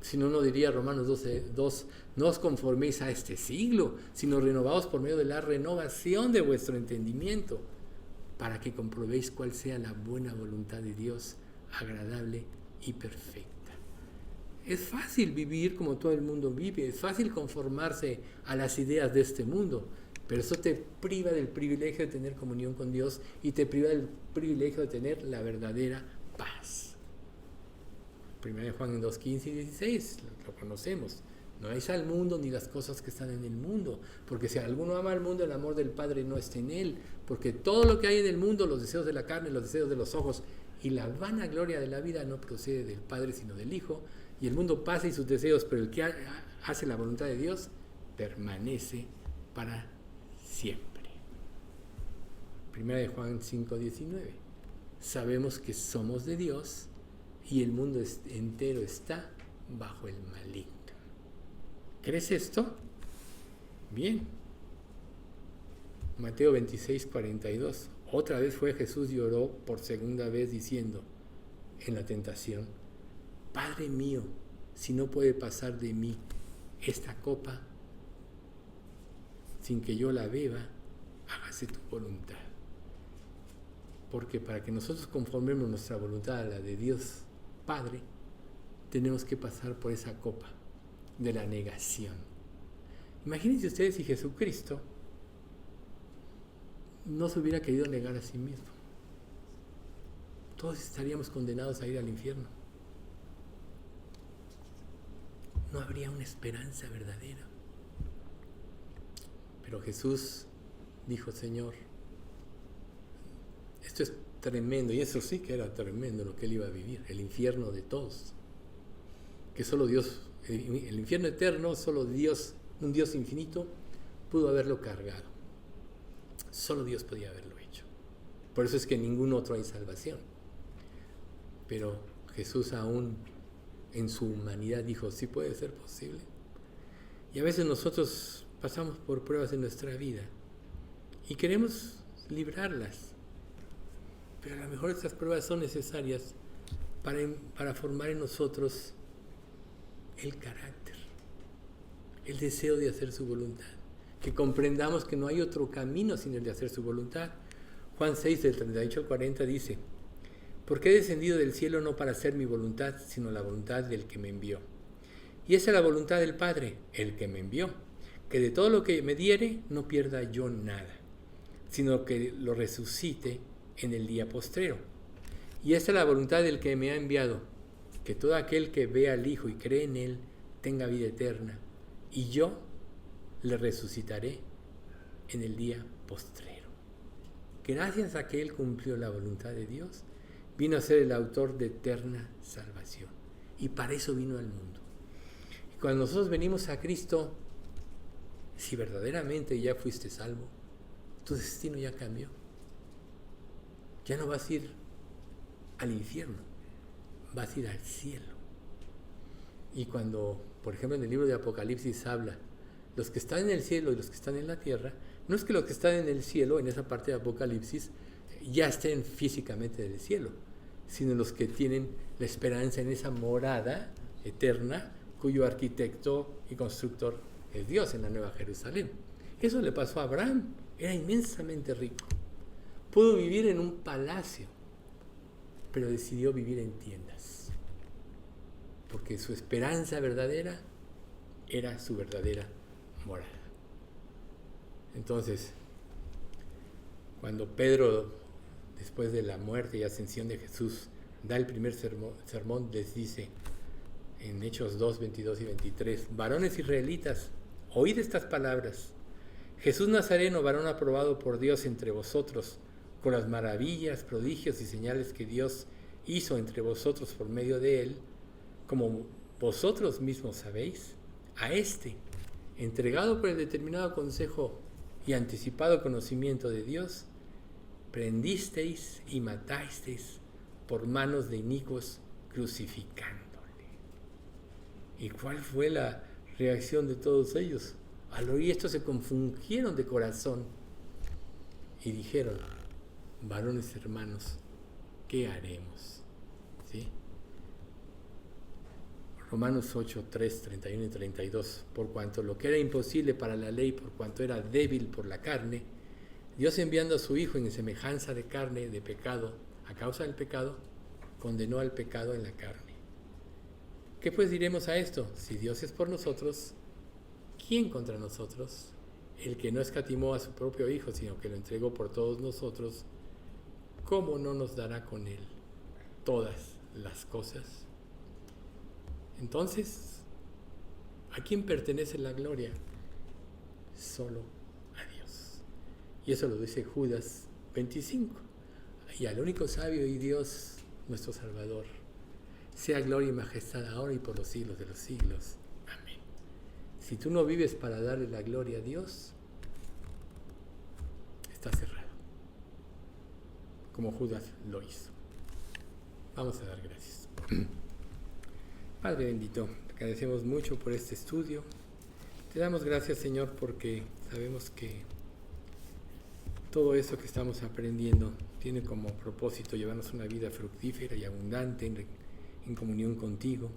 Si no, no diría Romanos 12:2, no os conforméis a este siglo, sino renovaos por medio de la renovación de vuestro entendimiento, para que comprobéis cuál sea la buena voluntad de Dios, agradable y perfecta. Es fácil vivir como todo el mundo vive, es fácil conformarse a las ideas de este mundo, pero eso te priva del privilegio de tener comunión con Dios y te priva del privilegio de tener la verdadera paz. 1 Juan 2, 15 y 16, lo conocemos. No améis al mundo ni las cosas que están en el mundo, porque si alguno ama al mundo, el amor del Padre no está en él, porque todo lo que hay en el mundo, los deseos de la carne, los deseos de los ojos y la vana gloria de la vida no procede del Padre sino del Hijo, y el mundo pasa y sus deseos, pero el que hace la voluntad de Dios permanece para siempre. 1 Juan 5:19. Sabemos que somos de Dios y el mundo entero está bajo el maligno. ¿Crees esto? Bien. Mateo 26:42. Otra vez fue Jesús y oró por segunda vez diciendo en la tentación: Padre mío, si no puede pasar de mí esta copa sin que yo la beba, hágase tu voluntad. Porque para que nosotros conformemos nuestra voluntad a la de Dios Padre, tenemos que pasar por esa copa de la negación. Imagínense ustedes si Jesucristo no se hubiera querido negar a sí mismo. Todos estaríamos condenados a ir al infierno. No habría una esperanza verdadera. Pero Jesús dijo: Señor, esto es tremendo, y eso sí que era tremendo lo que él iba a vivir, el infierno de todos. Que solo Dios, el infierno eterno, solo Dios, un Dios infinito, pudo haberlo cargado. Solo Dios podía haberlo hecho. Por eso es que en ningún otro hay salvación. Pero Jesús aún en su humanidad dijo: sí puede ser posible. Y a veces nosotros pasamos por pruebas en nuestra vida y queremos librarlas. Pero a lo mejor estas pruebas son necesarias para formar en nosotros el carácter, el deseo de hacer su voluntad, que comprendamos que no hay otro camino sino el de hacer su voluntad. Juan 6, del 38 al 40 dice: porque he descendido del cielo no para hacer mi voluntad, sino la voluntad del que me envió. Y esa es la voluntad del Padre, el que me envió, que de todo lo que me diere no pierda yo nada, sino que lo resucite en el día postrero. Y esta es la voluntad del que me ha enviado, que todo aquel que vea al Hijo y cree en Él tenga vida eterna, y yo le resucitaré en el día postrero. Gracias a que Él cumplió la voluntad de Dios, vino a ser el autor de eterna salvación. Y para eso vino al mundo. Y cuando nosotros venimos a Cristo, si verdaderamente ya fuiste salvo, tu destino ya cambió. Ya no vas a ir al infierno, vas a ir al cielo. Y cuando, por ejemplo, en el libro de Apocalipsis habla, los que están en el cielo y los que están en la tierra, no es que los que están en el cielo, en esa parte de Apocalipsis, ya estén físicamente en el cielo, sino los que tienen la esperanza en esa morada eterna, cuyo arquitecto y constructor es Dios, en la Nueva Jerusalén. Eso le pasó a Abraham, era inmensamente rico. Pudo vivir en un palacio, pero decidió vivir en tiendas, porque su esperanza verdadera era su verdadera morada. Entonces, cuando Pedro, después de la muerte y ascensión de Jesús, da el primer sermón, les dice en Hechos 2, 22 y 23, varones israelitas, oíd estas palabras. Jesús Nazareno, varón aprobado por Dios entre vosotros, con las maravillas, prodigios y señales que Dios hizo entre vosotros por medio de él, como vosotros mismos sabéis, a este, entregado por el determinado consejo y anticipado conocimiento de Dios, prendisteis y matasteis por manos de inicuos, crucificándole. ¿Y cuál fue la reacción de todos ellos? Al oír esto se confundieron de corazón y dijeron: varones hermanos, ¿qué haremos? ¿Sí? Romanos 8, 3, 31 y 32. Por cuanto lo que era imposible para la ley, por cuanto era débil por la carne, Dios enviando a su Hijo en semejanza de carne, de pecado, a causa del pecado, condenó al pecado en la carne. ¿Qué pues diremos a esto? Si Dios es por nosotros, ¿quién contra nosotros? El que no escatimó a su propio Hijo, sino que lo entregó por todos nosotros, ¿cómo no nos dará con él todas las cosas? Entonces, ¿a quién pertenece la gloria? Solo a Dios. Y eso lo dice Judas 25. Y al único sabio y Dios, nuestro Salvador, sea gloria y majestad ahora y por los siglos de los siglos. Amén. Si tú no vives para darle la gloria a Dios, está cerrado, como Judas lo hizo. Vamos a dar gracias. Padre bendito, te agradecemos mucho por este estudio. Te damos gracias, Señor, porque sabemos que todo eso que estamos aprendiendo tiene como propósito llevarnos una vida fructífera y abundante en comunión contigo,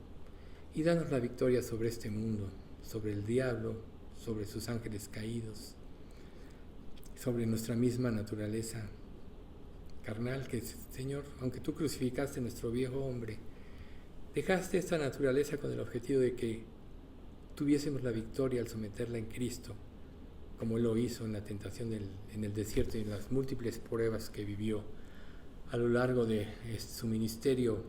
y danos la victoria sobre este mundo, sobre el diablo, sobre sus ángeles caídos, sobre nuestra misma naturaleza carnal, que Señor, aunque tú crucificaste nuestro viejo hombre, dejaste esta naturaleza con el objetivo de que tuviésemos la victoria al someterla en Cristo, como Él lo hizo en la tentación en el desierto y en las múltiples pruebas que vivió a lo largo de su ministerio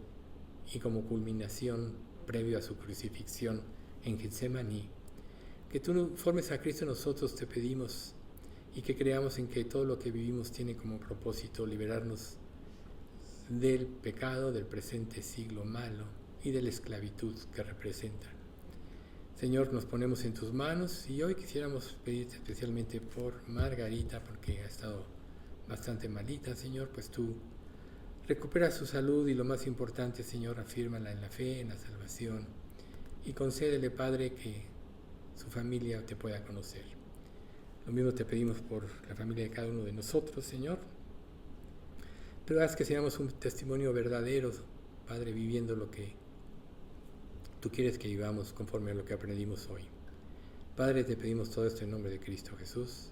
y como culminación previo a su crucifixión en Getsemaní. Que tú formes a Cristo en nosotros, te pedimos, y que creamos en que todo lo que vivimos tiene como propósito liberarnos del pecado del presente siglo malo y de la esclavitud que representa. Señor, nos ponemos en tus manos y hoy quisiéramos pedirte especialmente por Margarita, porque ha estado bastante malita, Señor, pues tú recupera su salud y lo más importante, Señor, afírmala en la fe, en la salvación, y concédele, Padre, que su familia te pueda conocer. Lo mismo te pedimos por la familia de cada uno de nosotros, Señor, pero haz que seamos un testimonio verdadero, Padre, viviendo lo que tú quieres que vivamos conforme a lo que aprendimos hoy. Padre, te pedimos todo esto en nombre de Cristo Jesús.